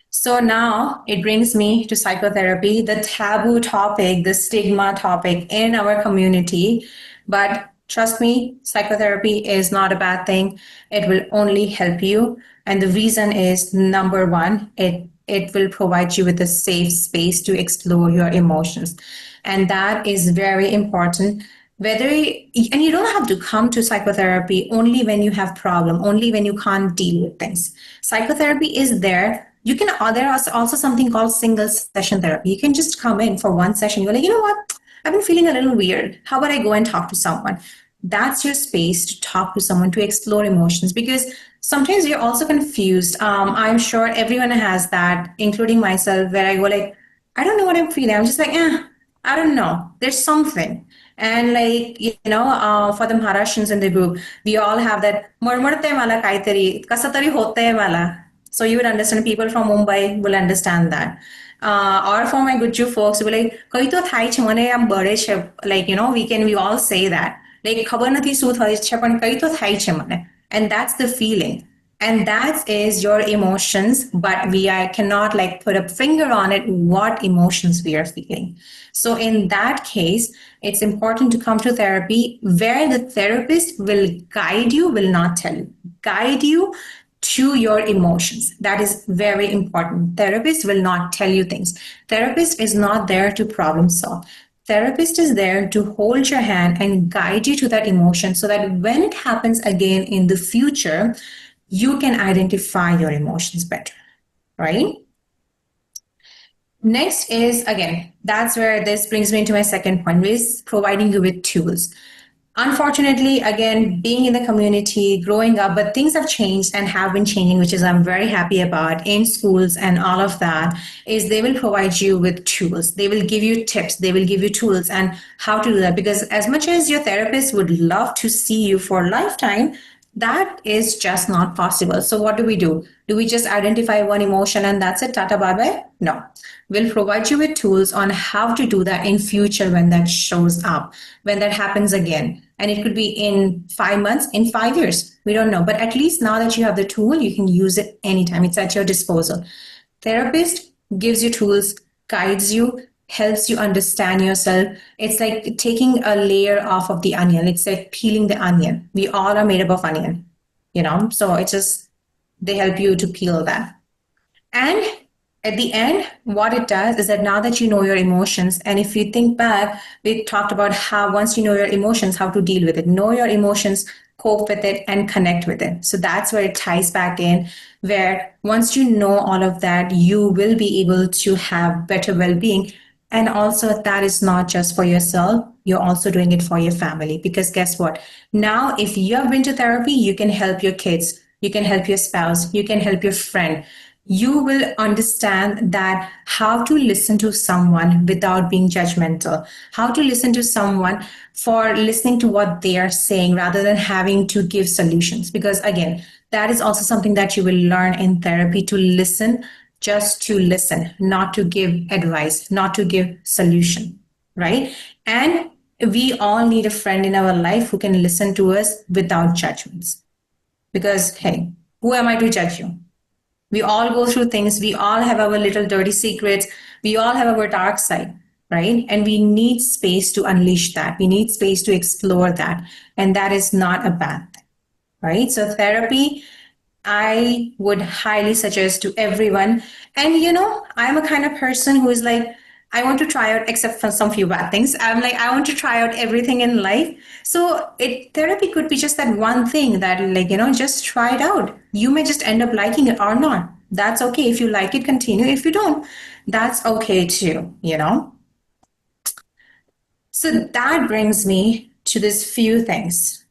So now it brings me to psychotherapy, the taboo topic, the stigma topic in our community. But trust me, psychotherapy is not a bad thing. It will only help you. And the reason is, number one, it will provide you with a safe space to explore your emotions. And that is very important. And you don't have to come to psychotherapy only when you have problem, only when you can't deal with things. Psychotherapy is there. There is also something called single session therapy. You can just come in for one session. You're like, you know what? I've been feeling a little weird. How about I go and talk to someone? That's your space to talk to someone, to explore emotions, because sometimes you're also confused. I'm sure everyone has that, including myself, where I go like, I don't know what I'm feeling. I'm just like, I don't know. There's something. And for the Maharashtrians in the group, we all have that murmurte mala kaitari, kasatari hote mala. So you would understand, people from Mumbai will understand that. Or for my Guju folks, will like, koi to thai che mane am bade che, we all say that. Like, khabar nathi su thai che pan koi to thai che mane. And that's the feeling. And that is your emotions, but cannot put a finger on it, what emotions we are feeling. So in that case, it's important to come to therapy where the therapist will guide you, will not tell you, guide you to your emotions. That is very important. Therapist will not tell you things. Therapist is not there to problem solve. Therapist is there to hold your hand and guide you to that emotion so that when it happens again in the future, you can identify your emotions better, right? Next is, again, that's where this brings me to my second point, is providing you with tools. Unfortunately, again, being in the community, growing up, but things have changed and have been changing, which is I'm very happy about, in schools and all of that, is they will provide you with tools. They will give you tips. They will give you tools and how to do that. Because as much as your therapist would love to see you for a lifetime, that is just not possible. So what do? Do we just identify one emotion and that's it? Tata bye-bye? No. We'll provide you with tools on how to do that in future when that shows up, when that happens again. And it could be in 5 months, in 5 years. We don't know. But at least now that you have the tool, you can use it anytime. It's at your disposal. Therapist gives you tools, guides you, helps you understand yourself. It's like taking a layer off of the onion. It's like peeling the onion. We all are made up of onion, so it's just, they help you to peel that. And at the end, what it does is that now that you know your emotions, and if you think back, we talked about how once you know your emotions, how to deal with it, know your emotions, cope with it, and connect with it. So that's where it ties back in, where once you know all of that, you will be able to have better well-being. And also, that is not just for yourself, you're also doing it for your family. Because guess what? Now, if you have been to therapy, you can help your kids, you can help your spouse, you can help your friend. You will understand that how to listen to someone without being judgmental, how to listen to someone for listening to what they are saying rather than having to give solutions. Because again, that is also something that you will learn in therapy, to listen, just to listen, not to give advice, not to give solution, right? And we all need a friend in our life who can listen to us without judgments. Because hey, who am I to judge you? We all go through things. We all have our little dirty secrets. We all have our dark side, right? And we need space to unleash that. We need space to explore that. And that is not a bad thing, right? So therapy, I would highly suggest to everyone. And I'm a kind of person who is like, I want to try out, except for some few bad things. I'm like, I want to try out everything in life. So therapy could be just that one thing that, like, just try it out. You may just end up liking it or not. That's okay. If you like it, continue. If you don't, that's okay too. So that brings me to this few things.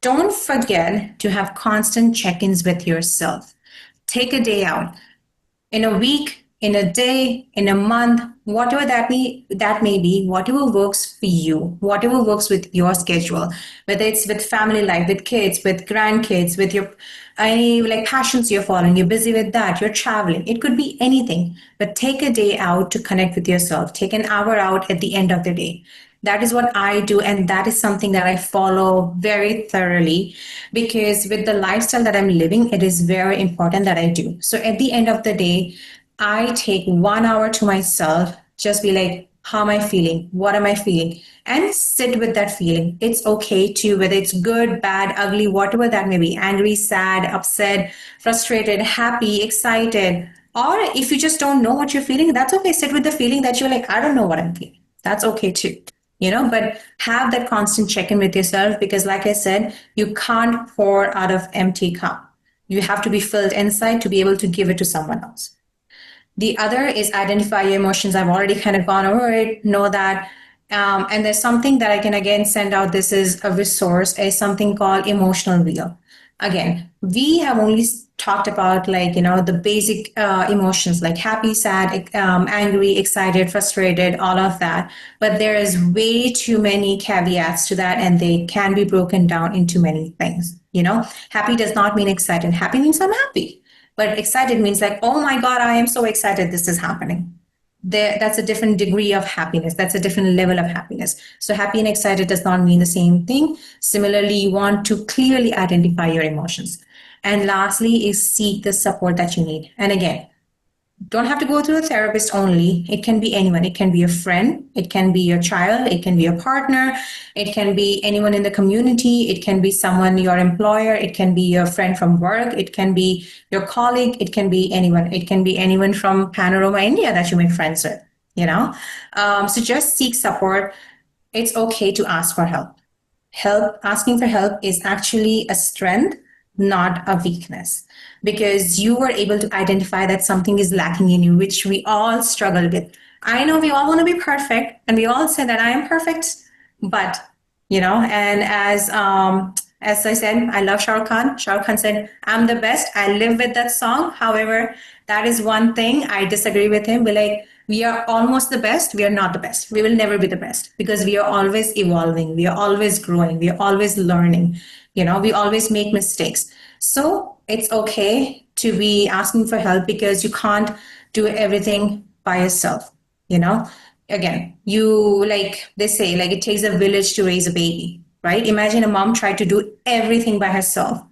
Don't forget to have constant check-ins with yourself. Take a day out. In a week, in a day, in a month, whatever that may be, whatever works for you, whatever works with your schedule, whether it's with family life, with kids, with grandkids, with your any like passions you're following, you're busy with that, you're traveling. It could be anything, but take a day out to connect with yourself. Take an hour out at the end of the day. That is what I do, and that is something that I follow very thoroughly, because with the lifestyle that I'm living, it is very important that I do. So at the end of the day, I take 1 hour to myself, just be like, how am I feeling? What am I feeling? And sit with that feeling. It's okay to, whether it's good, bad, ugly, whatever that may be, angry, sad, upset, frustrated, happy, excited. Or if you just don't know what you're feeling, that's okay. Sit with the feeling that you're like, I don't know what I'm feeling. That's okay too. But have that constant check-in with yourself, because like I said, you can't pour out of empty cup. You have to be filled inside to be able to give it to someone else. The other is identify your emotions. I've already kind of gone over it, know that. And there's something that I can again send out. This is a resource, is something called Emotional Wheel. Again, we have only talked about the basic emotions like happy, sad, angry, excited, frustrated, all of that. But there is way too many caveats to that, and they can be broken down into many things. Happy does not mean excited. Happy means I'm happy. But excited means like, oh my God, I am so excited this is happening. That's a different degree of happiness. That's a different level of happiness. So happy and excited does not mean the same thing. Similarly, you want to clearly identify your emotions. And lastly is seek the support that you need. And again, don't have to go through a therapist only. It can be anyone. It can be a friend. It can be your child. It can be a partner. It can be anyone in the community. It can be someone, your employer. It can be your friend from work. It can be your colleague. It can be anyone. It can be anyone from Panorama India that you make friends with, So just seek support. It's okay to ask for help. Asking for help is actually a strength, not a weakness, because you were able to identify that something is lacking in you, which we all struggle with. I know we all want to be perfect, and we all say that I am perfect, but and as I said, I love Shah Rukh Khan. Shah Rukh Khan said, I'm the best. I live with that song. However, that is one thing I disagree with him. We're like, we are almost the best. We are not the best. We will never be the best, because we are always evolving. We are always growing. We are always learning. We always make mistakes. So it's okay to be asking for help, because you can't do everything by yourself. Again, they say, it takes a village to raise a baby, right? Imagine a mom tried to do everything by herself.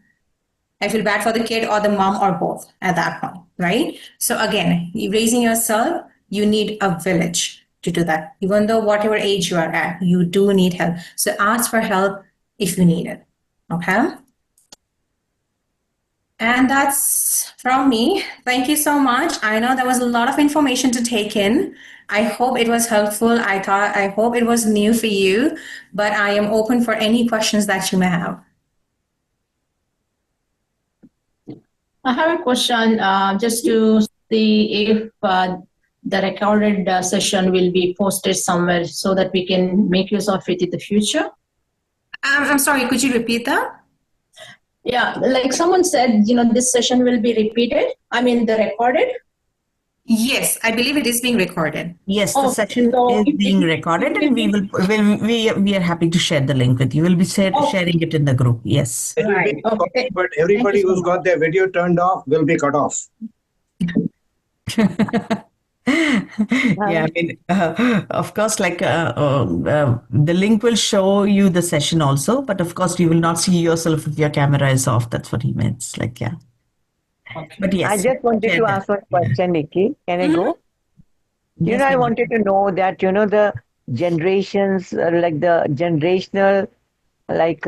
I feel bad for the kid or the mom or both at that point, right? So again, raising yourself, you need a village to do that. Even though whatever age you are at, you do need help. So ask for help if you need it, okay? And that's from me. Thank you so much. I know there was a lot of information to take in. I hope it was helpful. I hope it was new for you, but I am open for any questions that you may have. I have a question just to see if the recorded session will be posted somewhere so that we can make use of it in the future. I'm sorry, could you repeat that? Yeah, like someone said, this session will be repeated. I mean, the recorded. Yes, I believe it is being recorded. Yes, the session is being recorded, and we are happy to share the link with you. We'll be sharing it in the group. Yes. It will be recorded, but everybody who's got their video turned off will be cut off. Yeah, I mean, of course, like the link will show you the session also, but of course, you will not see yourself if your camera is off. That's what he means. Like, yeah. Okay. But yes, I just wanted to ask one question, Nikki. Can I go? Yes, I wanted to know that, the generations, like the generational, like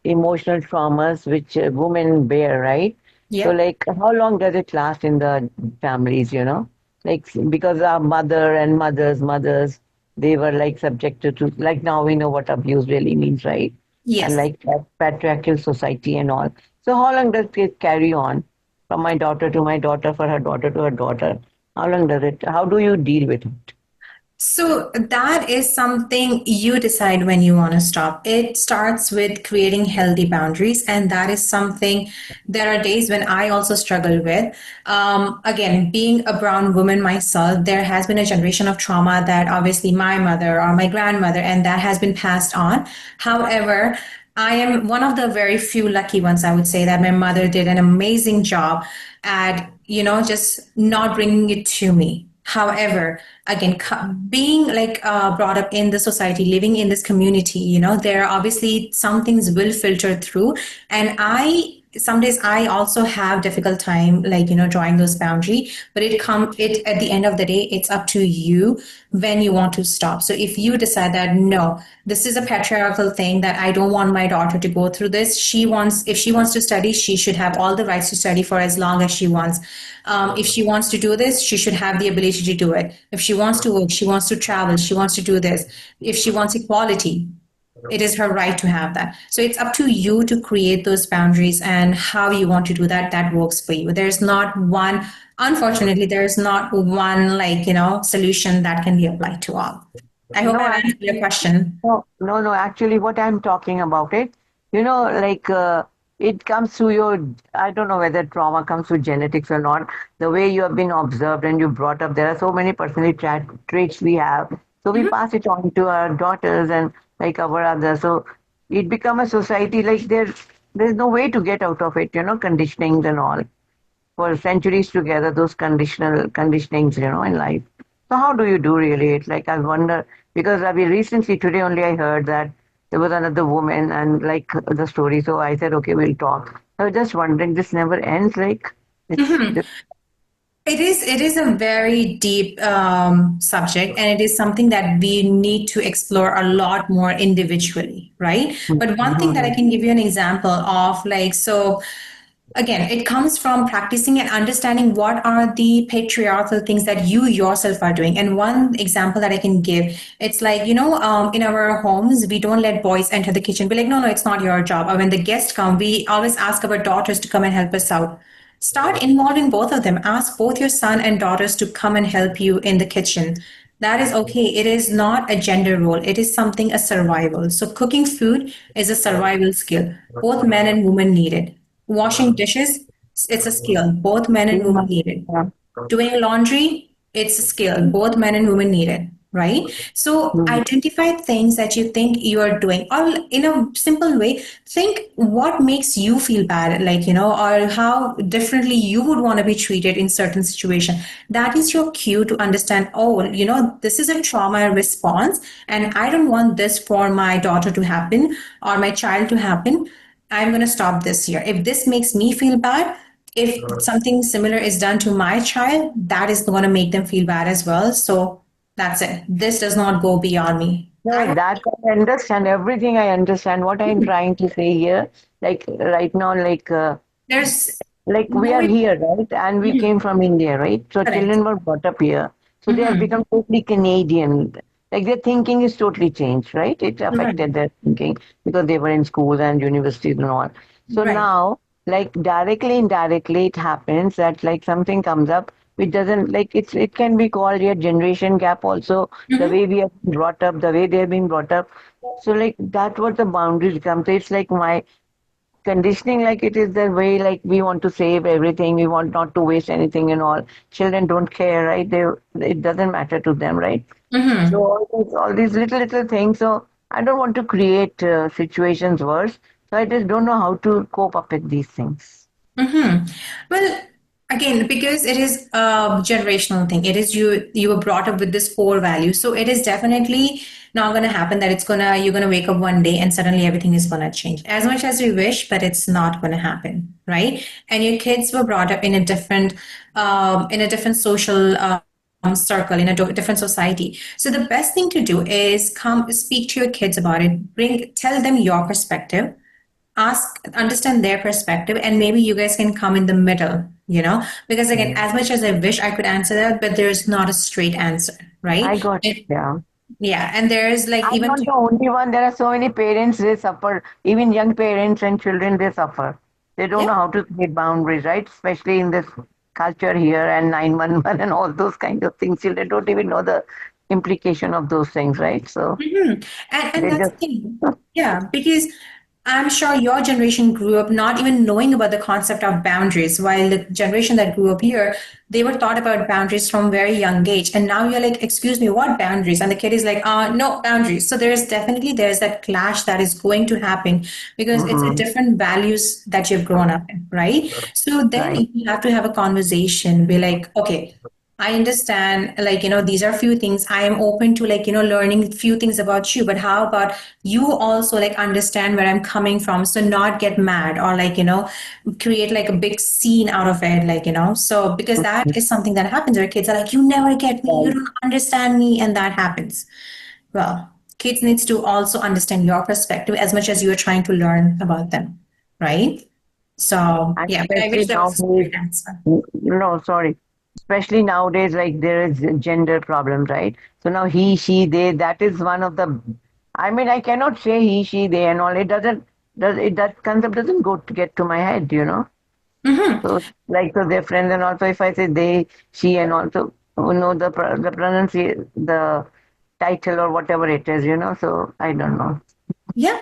emotional traumas which women bear, right? Yeah. So, like, how long does it last in the families, Like, because our mother and mothers, they were like subjected to, like now we know what abuse really means, right? Yes. And like that patriarchal society and all. So, how long does it carry on from my daughter to my daughter, for her daughter to her daughter? How do you deal with it? So that is something you decide when you want to stop. It starts with creating healthy boundaries, and that is something there are days when I also struggle with. Again, being a brown woman myself, there has been a generation of trauma that obviously my mother or my grandmother, and that has been passed on. However, I am one of the very few lucky ones, I would say, that my mother did an amazing job at, just not bringing it to me. However, again, being like brought up in the society, living in this community, there are obviously some things will filter through. And some days I also have difficult time, like, drawing those boundaries, but it at the end of the day, it's up to you when you want to stop. So if you decide that, no, this is a patriarchal thing that I don't want my daughter to go through this. If she wants to study, she should have all the rights to study for as long as she wants. If she wants to do this, she should have the ability to do it. If she wants to work, she wants to travel, she wants to do this. If she wants equality, it is her right to have that. So it's up to you to create those boundaries and how you want to do that. That works for you. Unfortunately, there's not one solution that can be applied to all. I hope I answered your question. No. Actually, what I'm talking about it, like it comes through I don't know whether trauma comes through genetics or not. The way you have been observed and you brought up, there are so many personality traits we have. So we pass it on to our daughters and like our others. So it becomes a society, like there's no way to get out of it, conditionings and all. For centuries together, those conditionings, in life. So how do you do really? It's like I wonder, because recently today only I heard that there was another woman and like the story. So I said, okay, we'll talk. I was just wondering, this never ends, like. It is a very deep subject, and it is something that we need to explore a lot more individually, right? But one thing that I can give you an example of, again, it comes from practicing and understanding what are the patriarchal things that you yourself are doing. And one example that I can give, it's like, in our homes, we don't let boys enter the kitchen. We're like, no, it's not your job. Or when the guests come, we always ask our daughters to come and help us out. Start involving both of them. Ask both your son and daughters to come and help you in the kitchen. That is okay. It is not a gender role. It is a survival. So cooking food is a survival skill. Both men and women need it. Washing dishes, it's a skill. Both men and women need it. Doing laundry, it's a skill. Both men and women need it, right? So identify things that you think you are doing, or in a simple way, think what makes you feel bad, or how differently you would want to be treated in certain situation. That is your cue to understand, this is a trauma response, and I don't want this for my daughter to happen or my child to happen. I'm going to stop this here. If this makes me feel bad, if something similar is done to my child, that is going to make them feel bad as well. So that's it. This does not go beyond me. No, that I understand. Everything I understand. What I'm trying to say here, like right now, like like we are here, right? And we came from India, right? So children were brought up here. So they have become totally Canadian. Like their thinking is totally changed, right? It affected their thinking because they were in schools and universities and all. So now, like directly, indirectly, it happens that like something comes up which doesn't like it can be called a generation gap also, the way we are brought up, the way they're being brought up. So like that what the boundaries come. So it's like my conditioning, like it is the way like we want to save everything, we want not to waste anything and all. Children don't care, right? They it doesn't matter to them, right? So all these little things. So I don't want to create situations worse. So I just don't know how to cope up with these things. Well, again, because it is a generational thing, it is you were brought up with this core value, so it is definitely not going to happen that you're going to wake up one day and suddenly everything is going to change as much as we wish, but it's not going to happen, right? And your kids were brought up in a different social circle, in a different society. So the best thing to do is come speak to your kids about it, tell them your perspective, understand their perspective, and maybe you guys can come in the middle, because again, as much as I wish I could answer that, but there's not a straight answer, right? I got it. Yeah, and there's like I'm not the only one. There are so many parents, they suffer. Even young parents and children, they suffer. They don't know how to create boundaries, right? Especially in this culture here and 911 and all those kind of things. Children don't even know the implication of those things, right? So and that's the thing. Yeah, because I'm sure your generation grew up not even knowing about the concept of boundaries, while the generation that grew up here, they were taught about boundaries from very young age. And now you're like, excuse me, what boundaries? And the kid is like, no boundaries. So there's that clash that is going to happen because it's a different values that you've grown up in, right? So then you have to have a conversation, be like, okay, I understand, like, these are few things. I am open to, like, learning few things about you, but how about you also, like, understand where I'm coming from? So not get mad or, like, create like a big scene out of it, like, so because that is something that happens where kids are like, you never get me, you don't understand me, and that happens. Well, kids needs to also understand your perspective as much as you are trying to learn about them, right? So, yeah, but I wish there was a straight answer. No, sorry. Especially nowadays, like there is gender problems, right? So now he, she, they, that is one of the, I mean, I cannot say he, she, they and all. It doesn't, that concept doesn't get to my head, So like, so they're friends and also if I say they, she and also, the pronunciation, the title or whatever it is, so I don't know. Yeah.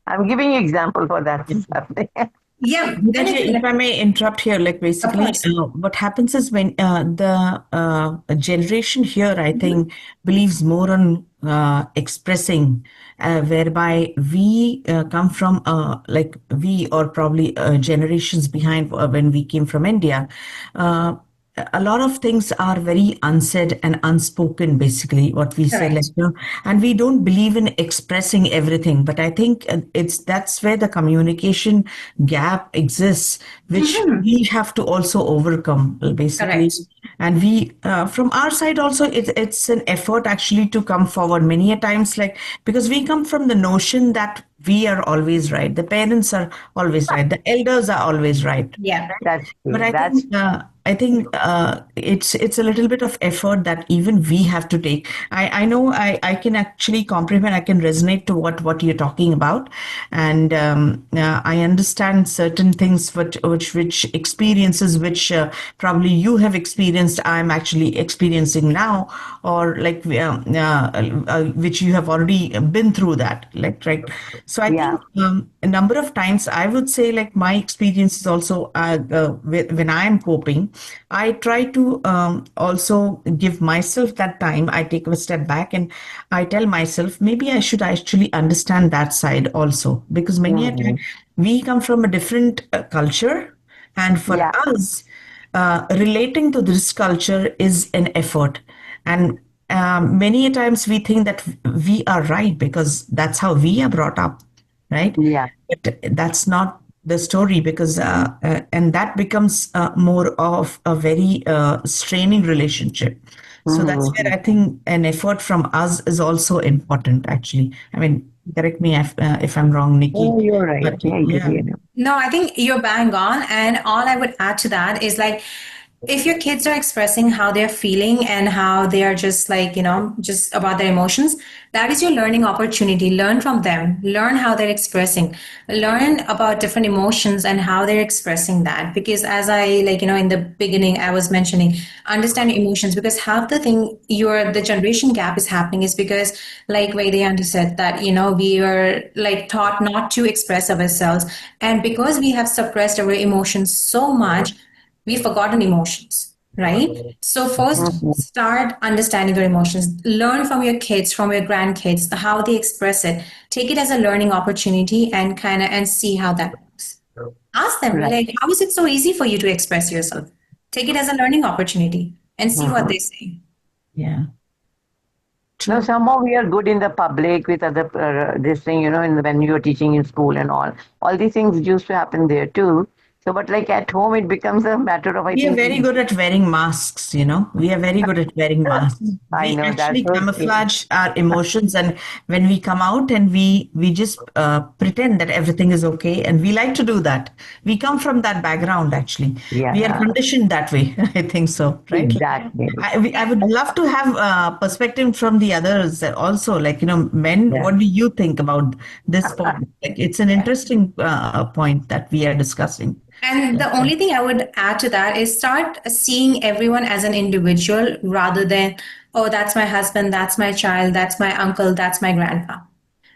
I'm giving you example for that. Yeah, if I may interrupt here, like basically what happens is when the generation here, I think, believes more on expressing, whereby we come from like we or probably generations behind when we came from India. A lot of things are very unsaid and unspoken, basically what we say, like, and we don't believe in expressing everything, but I think that's where the communication gap exists, which we have to also overcome, basically. And we from our side also, it's an effort actually to come forward many a times, like, because we come from the notion that we are always right, the parents are always right, the elders are always right. That's true. But I think it's a little bit of effort that even we have to take. I know I can actually comprehend, I can resonate to what you're talking about, and I understand certain things which experiences which probably you have experienced, I'm actually experiencing now, or like which you have already been through that, like, right? So I think a number of times I would say, like, my experience is also when I am coping, I try to also give myself that time. I take a step back and I tell myself, maybe I should actually understand that side also, because many a time we come from a different culture, and for us, relating to this culture is an effort. And many a times we think that we are right because that's how we are brought up, right? Yeah. But that's not the story, because and that becomes more of a very straining relationship. So that's where I think an effort from us is also important, actually. I mean, correct me if I'm wrong, Nikki. Oh, you're right. But, yeah. No, I think you're bang on. And all I would add to that is like, if your kids are expressing how they're feeling and how they are just like, just about their emotions, that is your learning opportunity. Learn from them, learn how they're expressing, learn about different emotions and how they're expressing that. Because as I like, in the beginning, I was mentioning, understand emotions, because half the thing the generation gap is happening is because, like Vaideyanti said, that, we are like taught not to express ourselves. And because we have suppressed our emotions so much, we've forgotten emotions, right? So first start understanding your emotions, learn from your kids, from your grandkids, how they express it, take it as a learning opportunity and and see how that works. Ask them, Right. like, how is it so easy for you to express yourself? Take it as a learning opportunity and see what they say. Yeah. No, somehow we are good in the public with other this thing, when you are teaching in school and all. All these things used to happen there too. So, but like at home, it becomes a matter of, I We are think. very good at wearing masks, you know. We are very good at wearing masks. I We know that's actually so true. camouflage our emotions, and when we come out and we just pretend that everything is okay, and we like to do that. We come from that background, actually. We are Yeah, conditioned that way. I think so, right? exactly. I would love to have perspective from the others also. Like, men, Yeah. what do you think about this point? Like, it's an interesting point that we are discussing. And the only thing I would add to that is start seeing everyone as an individual rather than, oh, that's my husband, that's my child, that's my uncle, that's my grandpa.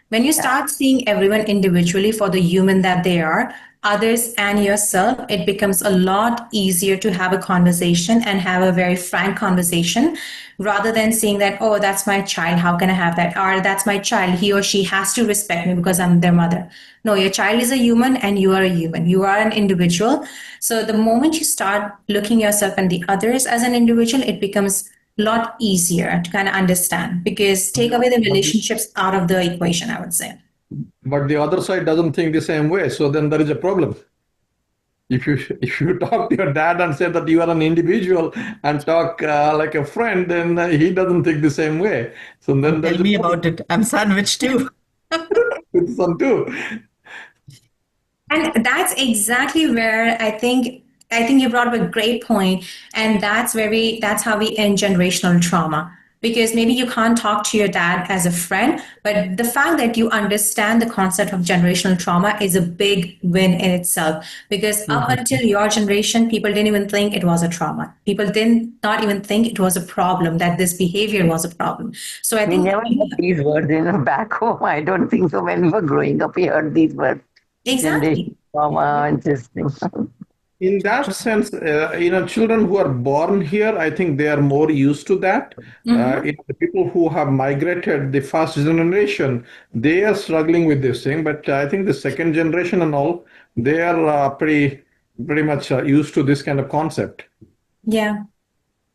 When you start seeing everyone individually for the human that they are, others and yourself, it becomes a lot easier to have a conversation and have a very frank conversation rather than saying that, oh, that's my child, how can I have that? Or that's my child, he or she has to respect me because I'm their mother. No, your child is a human and you are a human. You are an individual. So the moment you start looking yourself and the others as an individual, it becomes lot easier to kind of understand, because take away the relationships out of the equation, I would say. But the other side doesn't think the same way. So then there is a problem. If you talk to your dad and say that you are an individual and talk like a friend, then he doesn't think the same way. So then Tell there's a me problem about it. I'm sandwiched too. with son too. And that's exactly where I think you brought up a great point, and that's how we end generational trauma. Because maybe you can't talk to your dad as a friend, but the fact that you understand the concept of generational trauma is a big win in itself. Because up until your generation, people didn't even think it was a trauma. People didn't not even think it was a problem, that this behavior was a problem. So I We think never heard these words back home. I don't think so. When we were growing up, we heard these words. exactly. Generation trauma and this thing. In that sense, children who are born here, I think they are more used to that. The people who have migrated, the first generation, they are struggling with this thing. But I think the second generation and all, they are pretty much used to this kind of concept. Yeah.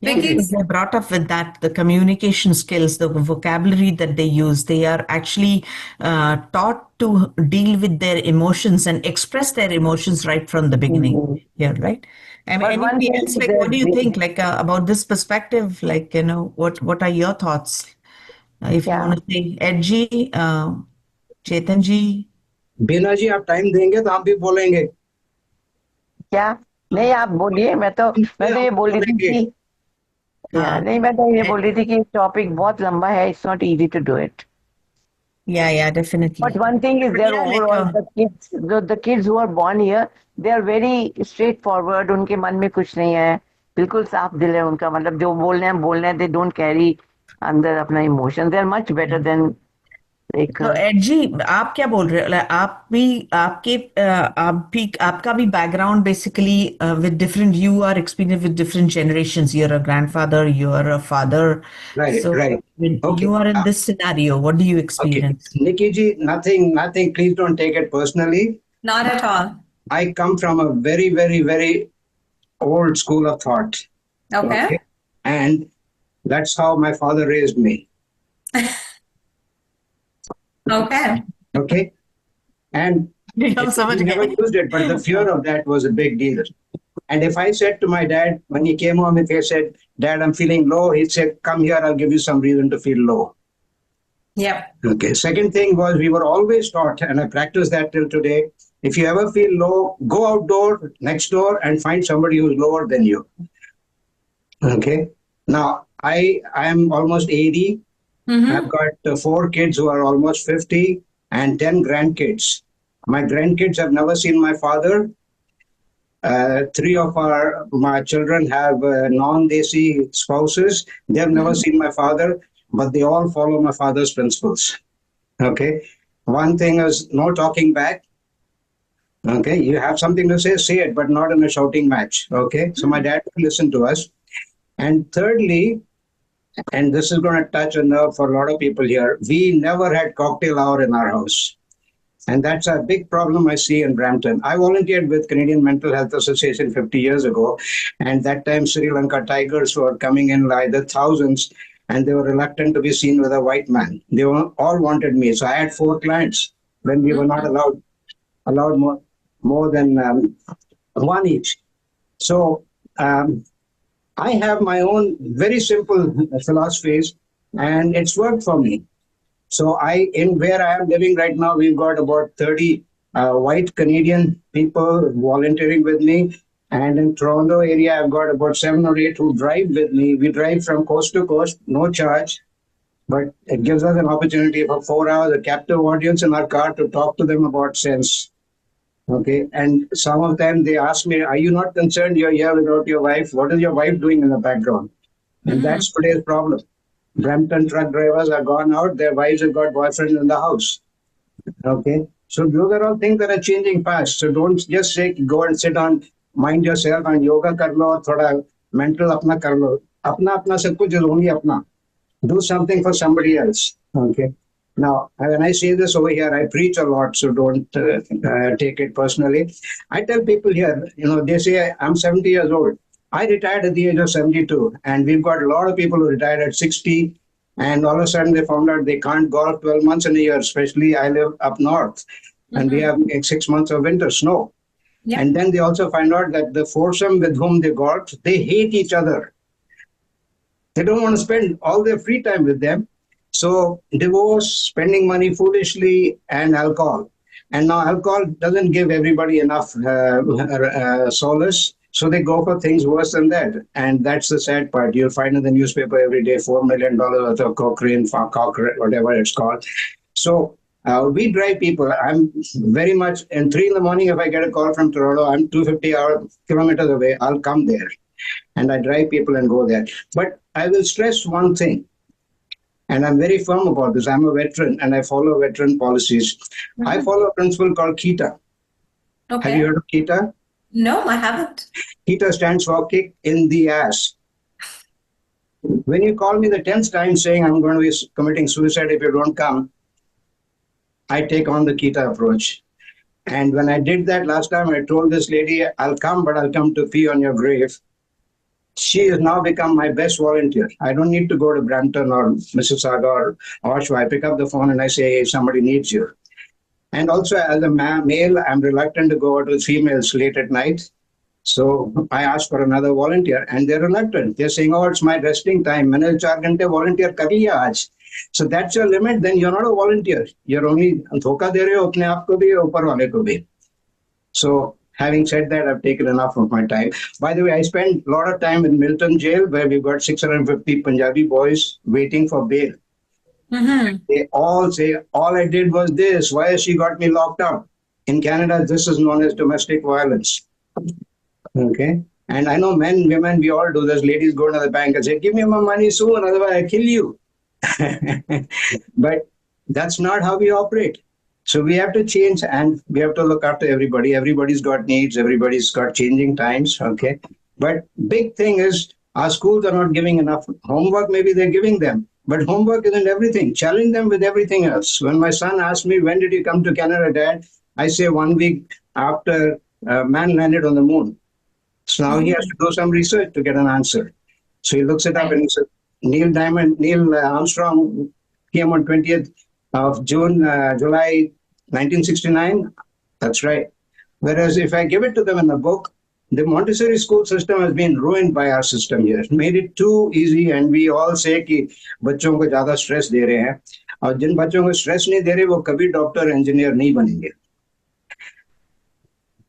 Yeah, because they're brought up with that, the communication skills, the vocabulary that they use. They are actually taught to deal with their emotions and express their emotions right from the beginning. Yeah, right. I mean, But one anybody thing else, is like, what that do you think, like, about this perspective? Like, what are your thoughts? If you want to say, Edgy, Chetanji. बीना जी आप time देंगे तो हम भी बोलेंगे क्या नहीं आप बोलिए मैं तो ये बोल रही थी कि नहीं मैं तो ये बोल रही थी कि टॉपिक बहुत लंबा है it's not easy to do it Yeah, definitely. But one thing is there overall the kids who are born here, they are very straightforward. उनके मन में कुछ नहीं है, बिल्कुल साफ दिल है उनका, मतलब जो बोलना है, they don't carry अंदर अपना emotion. They are much better than like. तो एडजी, आप क्या बोल रहे हो? आपका भी background basically with different, you are experience with different generations, you are a grandfather, you are a father, so when you are in this scenario, what do you experience? Nikki ji, nothing, please don't take it personally. Not at all. I come from a very, very, very old school of thought. Okay. And that's how my father raised me. Okay. Okay. And he never used it, but the fear of that was a big deal. And if I said to my dad, when he came home, if he said, Dad, I'm feeling low, he said, come here, I'll give you some reason to feel low. Yep. Okay. Second thing was we were always taught, and I practice that till today. If you ever feel low, go outdoor, next door, and find somebody who's lower than you. Okay. Now I am almost 80. I've got 4 kids who are almost 50 and 10 grandkids. My grandkids have never seen my father. 3 of my children have non-Desi spouses. They've never seen my father, but they all follow my father's principles. Okay. One thing is no talking back. Okay. You have something to say it, but not in a shouting match. Okay. So my dad will listen to us. And thirdly, and this is going to touch a nerve for a lot of people here, we never had cocktail hour in our house. And that's a big problem I see in Brampton. I volunteered with Canadian Mental Health Association 50 years ago. And that time Sri Lanka Tigers were coming in by the thousands, and they were reluctant to be seen with a white man. They all wanted me. So I had 4 clients when we were not allowed more than 1 each. So I have my own very simple philosophies, and it's worked for me. So in where I am living right now, we've got about 30 white Canadian people volunteering with me. And in Toronto area, I've got about 7 or 8 who drive with me. We drive from coast to coast, no charge, but it gives us an opportunity for 4 hours, a captive audience in our car to talk to them about sense. Okay. And some of them, they ask me, are you not concerned you're here without your wife? What is your wife doing in the background? And that's today's problem. Brampton truck drivers are gone out. Their wives have got boyfriends in the house. Okay. So those are all things that are changing fast. So don't just say, go and sit on, mind yourself and yoga kar lo, or thoda mental apna kar lo. Apna sab kuch is only apna. Do something for somebody else. Okay. Now, when I say this over here, I preach a lot, so don't take it personally. I tell people here, they say I'm 70 years old. I retired at the age of 72, and we've got a lot of people who retired at 60, and all of a sudden they found out they can't golf 12 months in a year, especially I live up north, and we have 6 months of winter snow. Yep. And then they also find out that the foursome with whom they golf, they hate each other. They don't want to spend all their free time with them. So divorce, spending money foolishly, and alcohol. And now alcohol doesn't give everybody enough solace. So they go for things worse than that. And that's the sad part. You'll find in the newspaper every day, $4 million worth of cocaine, whatever it's called. So we drive people. I'm very much, in 3 in the morning, if I get a call from Toronto, I'm 250 kilometers away. I'll come there. And I drive people and go there. But I will stress one thing. And I'm very firm about this. I'm a veteran and I follow veteran policies. I follow a principle called KETA. Okay. Have you heard of KETA? No, I haven't. KETA stands for kick in the ass. When you call me the 10th time saying I'm going to be committing suicide if you don't come, I take on the KETA approach. And when I did that last time, I told this lady, I'll come, but I'll come to pee on your grave. She has now become my best volunteer. I don't need to go to Brampton or Mississauga or Oshawa. I pick up the phone and I say, hey, somebody needs you. And also as a male, I'm reluctant to go out with females late at night. So I ask for another volunteer and they're reluctant. They're saying, oh, it's my resting time. Maine 4 ghante volunteer kar liya aaj. So that's your limit. Then you're not a volunteer. You're only dhoka de rahe ho apne aap ko bhi, upar wale ko bhi. So having said that, I've taken enough of my time. By the way, I spent a lot of time in Milton Jail, where we've got 650 Punjabi boys waiting for bail. They all say, all I did was this. Why has she got me locked up? In Canada, this is known as domestic violence. Okay? And I know men, women, we all do this. Ladies go to the bank and say, give me my money soon, otherwise I kill you. But that's not how we operate. So we have to change and we have to look after everybody. Everybody's got needs. Everybody's got changing times. Okay. But big thing is our schools are not giving enough homework. Maybe they're giving them, but homework isn't everything. Challenge them with everything else. When my son asked me, when did you come to Canada, Dad? I say 1 week after man landed on the moon. So now he has to do some research to get an answer. So he looks it up and he says, Neil Armstrong came on 20th of July 1969. That's right. Whereas if I give it to them in a book, the Montessori school system has been ruined by our system here. Made it too easy, and we all say कि बच्चों को ज़्यादा stress दे रहे हैं. और जिन बच्चों को stress नहीं दे रहे वो कभी डॉक्टर इंजीनियर नहीं बनेंगे.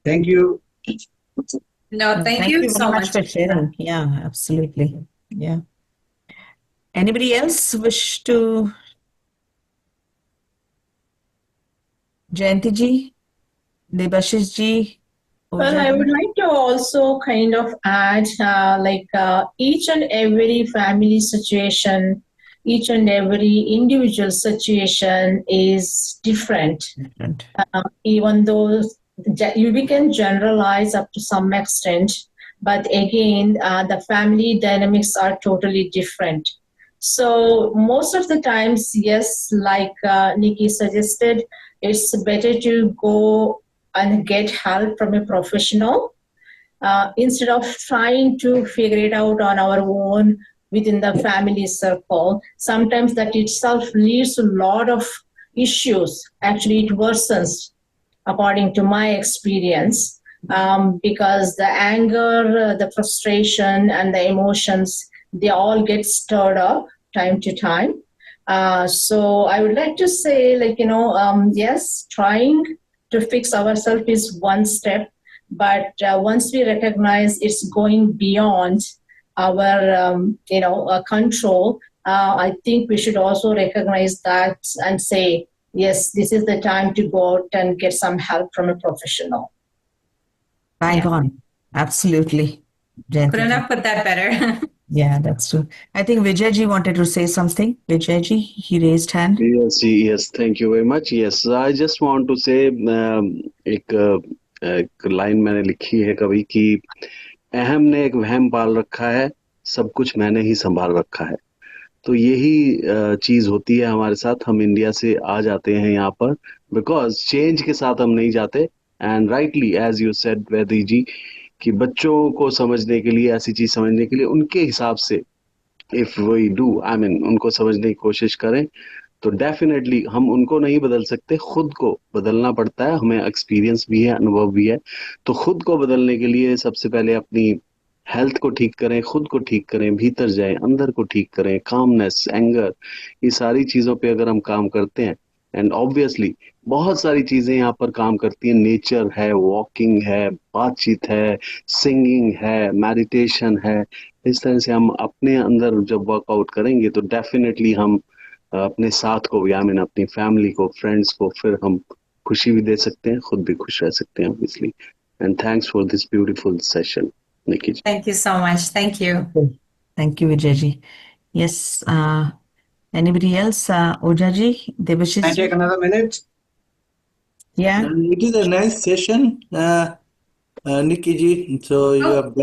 Thank you. No, thank you you very so much much. for sharing. Yeah, absolutely. Yeah. Anybody else wish to? Jayanti ji, Debashish ji. Well, I would like to also kind of add each and every family situation, each and every individual situation is different. Even though we can generalize up to some extent, but again, the family dynamics are totally different. So most of the times, yes, like Nikki suggested, it's better to go and get help from a professional instead of trying to figure it out on our own within the family circle. Sometimes that itself leads to a lot of issues. Actually, it worsens according to my experience, because the anger, the frustration, and the emotions, they all get stirred up time to time. So I would like to say, yes, trying to fix ourselves is one step, but once we recognize it's going beyond our control, I think we should also recognize that and say, yes, this is the time to go out and get some help from a professional. Bang on. Absolutely. Jayanti Couldn't ji. have put that better. Yeah, that's true. I think Vijay ji wanted to say something. Vijay ji, he raised hand. Yes, thank you very much. Yes, I just want to say एक line मैंने लिखी है कभी कि अहम ने एक वहम पाल रखा है, सब कुछ मैंने ही संभाल रखा है. तो यही चीज होती है हमारे साथ. हम इंडिया से आ जाते हैं यहाँ पर बिकॉज चेंज के साथ हम नहीं जाते. And rightly as you said Vaidy ji कि बच्चों को समझने के लिए, ऐसी चीज समझने के लिए उनके हिसाब से इफ वी डू उनको समझने की कोशिश करें तो डेफिनेटली हम उनको नहीं बदल सकते, खुद को बदलना पड़ता है. हमें एक्सपीरियंस भी है, अनुभव भी है. तो खुद को बदलने के लिए सबसे पहले अपनी हेल्थ को ठीक करें, खुद को ठीक करें, भीतर जाएं, अंदर को ठीक करें. कामनेस, एंगर, ये सारी चीजों पे अगर हम काम करते हैं, एंड ऑब्वियसली बहुत सारी चीजें यहाँ पर काम करती हैं. नेचर है, वॉकिंग है, बातचीत है, सिंगिंग है, मेडिटेशन है. इस तरह से हम अपने अंदर जब वर्कआउट करेंगे तो डेफिनेटली हम अपने साथ को भी, अपनी फैमिली को, फ्रेंड्स को, फिर हम खुशी भी दे सकते हैं, खुद भी खुश रह सकते हैं obviously. And thanks for this beautiful session, Nikki ji. Thank you so much. Thank you. Thank you, Vijay ji. Yes. Anybody else? Oja ji, Debashish Can I take another minute? Yeah. It is a nice session, Nikki ji. So you have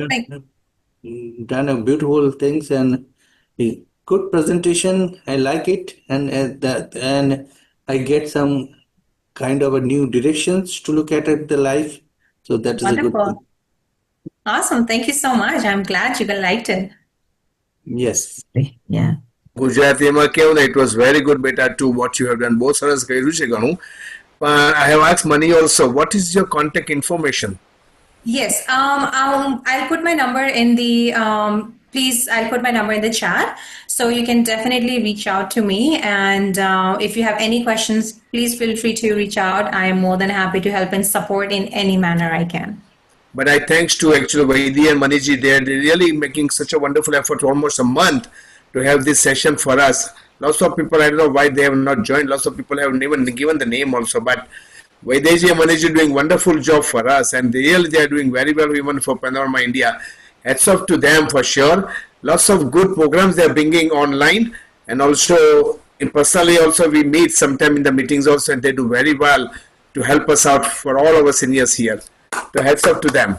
done a beautiful things and a good presentation. I like it, and I get some kind of a new directions to look at the life. So that is a good Wonderful. thing. Awesome. Thank you so much. I'm glad you liked it. Yes. Yeah. ગુજરાતીમાં કેવું ને, it was very good beta to what you have done. બહુ સરસ કર્યું છે ઘણું. I have asked Mani also, what is your contact information? Yes. I'll put my number in the please, I'll put my number in the chat. So you can definitely reach out to me. And if you have any questions, please feel free to reach out. I am more than happy to help and support in any manner I can. But I thanks to actually Vaidi and Maniji, they're really making such a wonderful effort, almost a month, to have this session for us. Lots of people, I don't know why they have not joined. Lots of people have even given the name also. But Vaidiji and Maniji doing wonderful job for us, and they are doing very well even for Panorama India. Hats off to them for sure. Lots of good programs they are bringing online, and also personally also we meet sometime in the meetings also, and they do very well to help us out for all our seniors here. So hats off to them.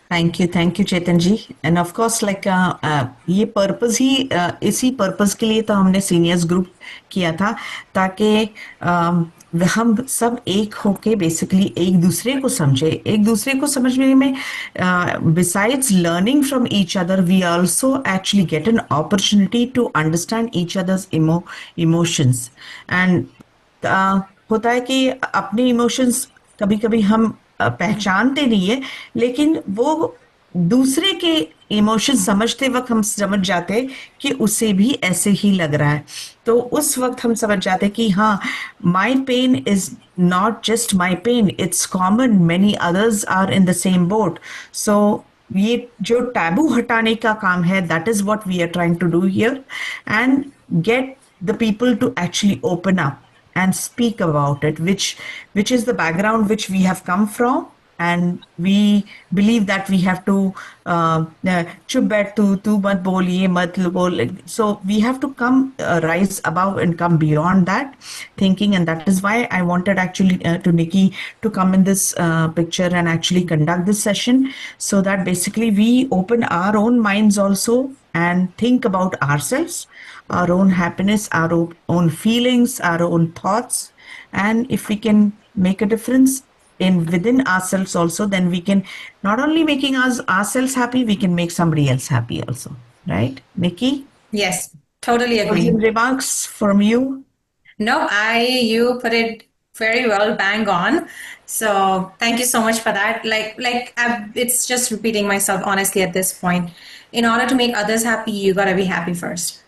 Thank you, Chetan ji. And of course, ये purpose ही इसी purpose के लिए तो हमने seniors group किया था, ताकि हम सब एक होके बेसिकली एक दूसरे को समझे. एक दूसरे को समझने में besides learning from each other, we also actually get an opportunity to understand each other's emotions. And होता है कि अपने इमोशंस कभी-कभी हम पहचानते नहीं है, लेकिन वो दूसरे के इमोशन समझते वक्त हम समझ जाते कि उसे भी ऐसे ही लग रहा है, तो उस वक्त हम समझ जाते कि हाँ, my pain is not just my pain, it's common, many others are in the same boat. So ये जो टैबू हटाने का काम है, that is what we are trying to do here, and get the people to actually open up and speak about it, which is the background which we have come from, and we believe that we have to chup baith tu mat bol ye mat bol. So we have to come rise above and come beyond that thinking, and that is why I wanted actually to Nikki to come in this picture and actually conduct this session, so that basically we open our own minds also and think about ourselves, our own happiness, our own feelings, our own thoughts. And if we can make a difference in within ourselves also, then we can not only making ourselves happy, we can make somebody else happy also. Right, Nikki? Yes, totally agree. Closing remarks from you? No, you put it very well, bang on. So thank you so much for that. It's just repeating myself honestly at this point. In order to make others happy, you gotta be happy first.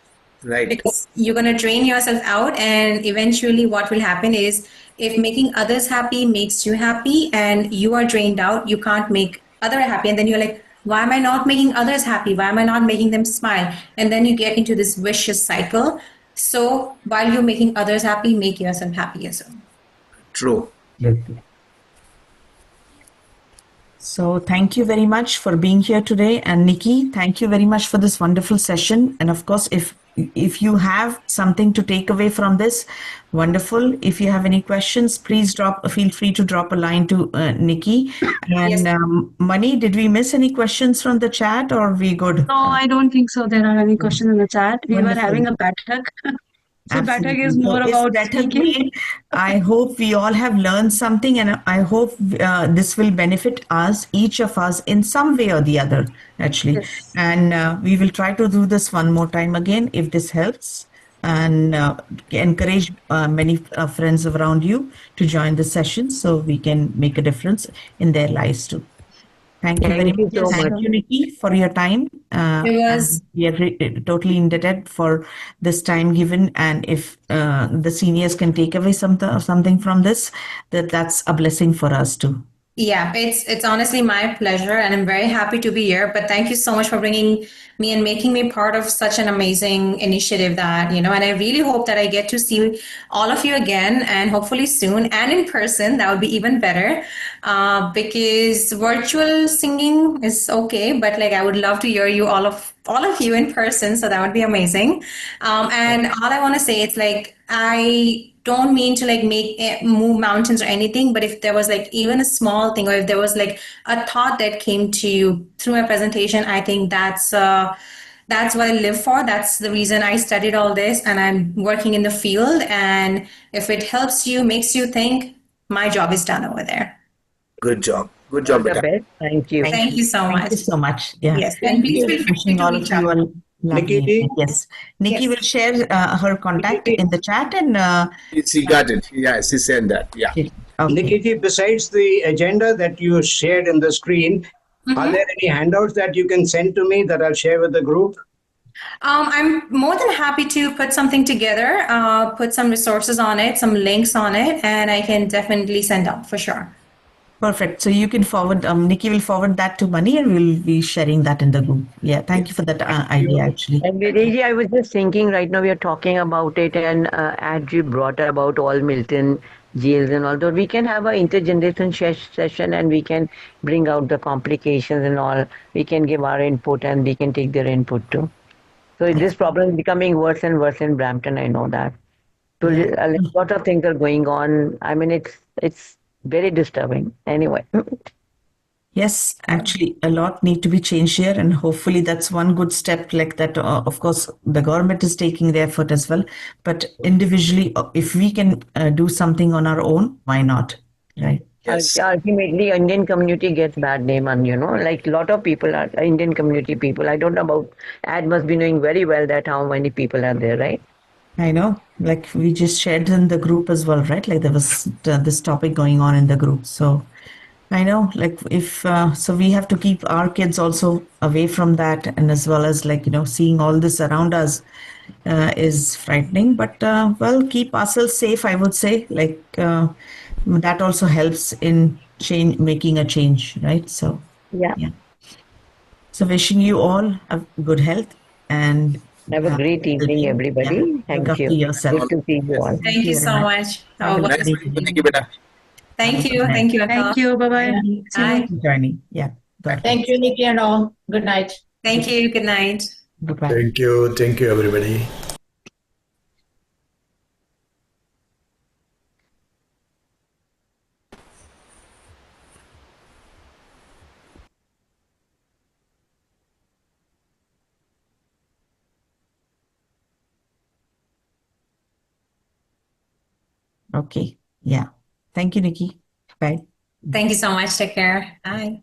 Right. Because you're gonna drain yourself out, and eventually, what will happen is, if making others happy makes you happy, and you are drained out, you can't make other happy, and then you're like, why am I not making others happy? Why am I not making them smile? And then you get into this vicious cycle. So while you're making others happy, make yourself happy as well. True. So thank you very much for being here today. And Nikki, thank you very much for this wonderful session. And of course, if you have something to take away from this, wonderful. If you have any questions, please feel free to drop a line to Nikki. And Yes. Mani, did we miss any questions from the chat, or are we good? No, I don't think so. There are any questions in the chat. We Wonderful. were having a Bathak. So Absolutely. Bathak is more about speaking. I hope we all have learned something, and I hope this will benefit us, each of us, in some way or the other, actually. Yes. And we will try to do this one more time again, if this helps, and encourage many friends around you to join the session, so we can make a difference in their lives too. Thank you very much. So Thank much. you, Nikki, for your time. It was. We are totally indebted for this time given. And if the seniors can take away something from this, that's a blessing for us too. Yeah, it's honestly my pleasure, and I'm very happy to be here. But thank you so much for bringing me and making me part of such an amazing initiative that, and I really hope that I get to see all of you again, and hopefully soon, and in person. That would be even better, because virtual singing is okay, but I would love to hear you all of you in person. So that would be amazing. And all I want to say, it's I don't mean to move mountains or anything, but if there was even a small thing, or if there was a thought that came to you through my presentation, I think that's what I live for. That's the reason I studied all this, and I'm working in the field. And if it helps you, makes you think, my job is done over there. Good job. Good job. Thank you. Thank you so much. Thank you so much. Yeah. Yes, and please feel free Wishing to all of reach you out. all lovely. Yes. Nikki Yes. will share her contact in the chat, and She got it. Yeah, she said that. Yeah. okay. Nikki, besides the agenda that you shared in the screen, are there any handouts that you can send to me that I'll share with the group? I'm more than happy to put something together, put some resources on it, some links on it, and I can definitely send out for sure. Perfect. So you can forward, Nikki will forward that to Mani, and we'll be sharing that in the group. Yeah, thank you for that idea, actually. And Vijay, I was just thinking right now we are talking about it, and as you brought about all Milton jails and all, we can have an intergeneration session, and we can bring out the complications and all. We can give our input, and we can take their input too. So this problem is becoming worse and worse in Brampton. I know that. So a lot of things are going on. I mean, it's very disturbing. Anyway. Yes, actually, a lot need to be changed here, and hopefully that's one good step like that. Of course, the government is taking the effort as well, but individually, if we can do something on our own, why not? Right? Yes. Ultimately, Indian community gets bad name, and a lot of people are Indian community people. I don't know about Ad must be knowing very well that how many people are there, right? I know, we just shared in the group as well, right? There was this topic going on in the group. So I know, like if so, we have to keep our kids also away from that, and as well as like seeing all this around us is frightening. But well, keep ourselves safe. I would say, like that also helps in making a change, right? So Yeah. yeah. So wishing you all a good health and Have a great evening, well-being. Yeah, everybody. look Thank after you. yourself. Good to see you all. Thank you Very so much. much. Have a Have a good wonderful evening. Thank you. Good night. Thank you, Akka. Thank you. Bye bye. Bye. Journey. Yeah. God bless. Thank you, Nikki and all. Good night. Thank you. Good night. Goodbye. Thank you. Thank you, everybody. Okay. Yeah. Thank you, Nikki. Bye. Thank you so much. Take care. Bye.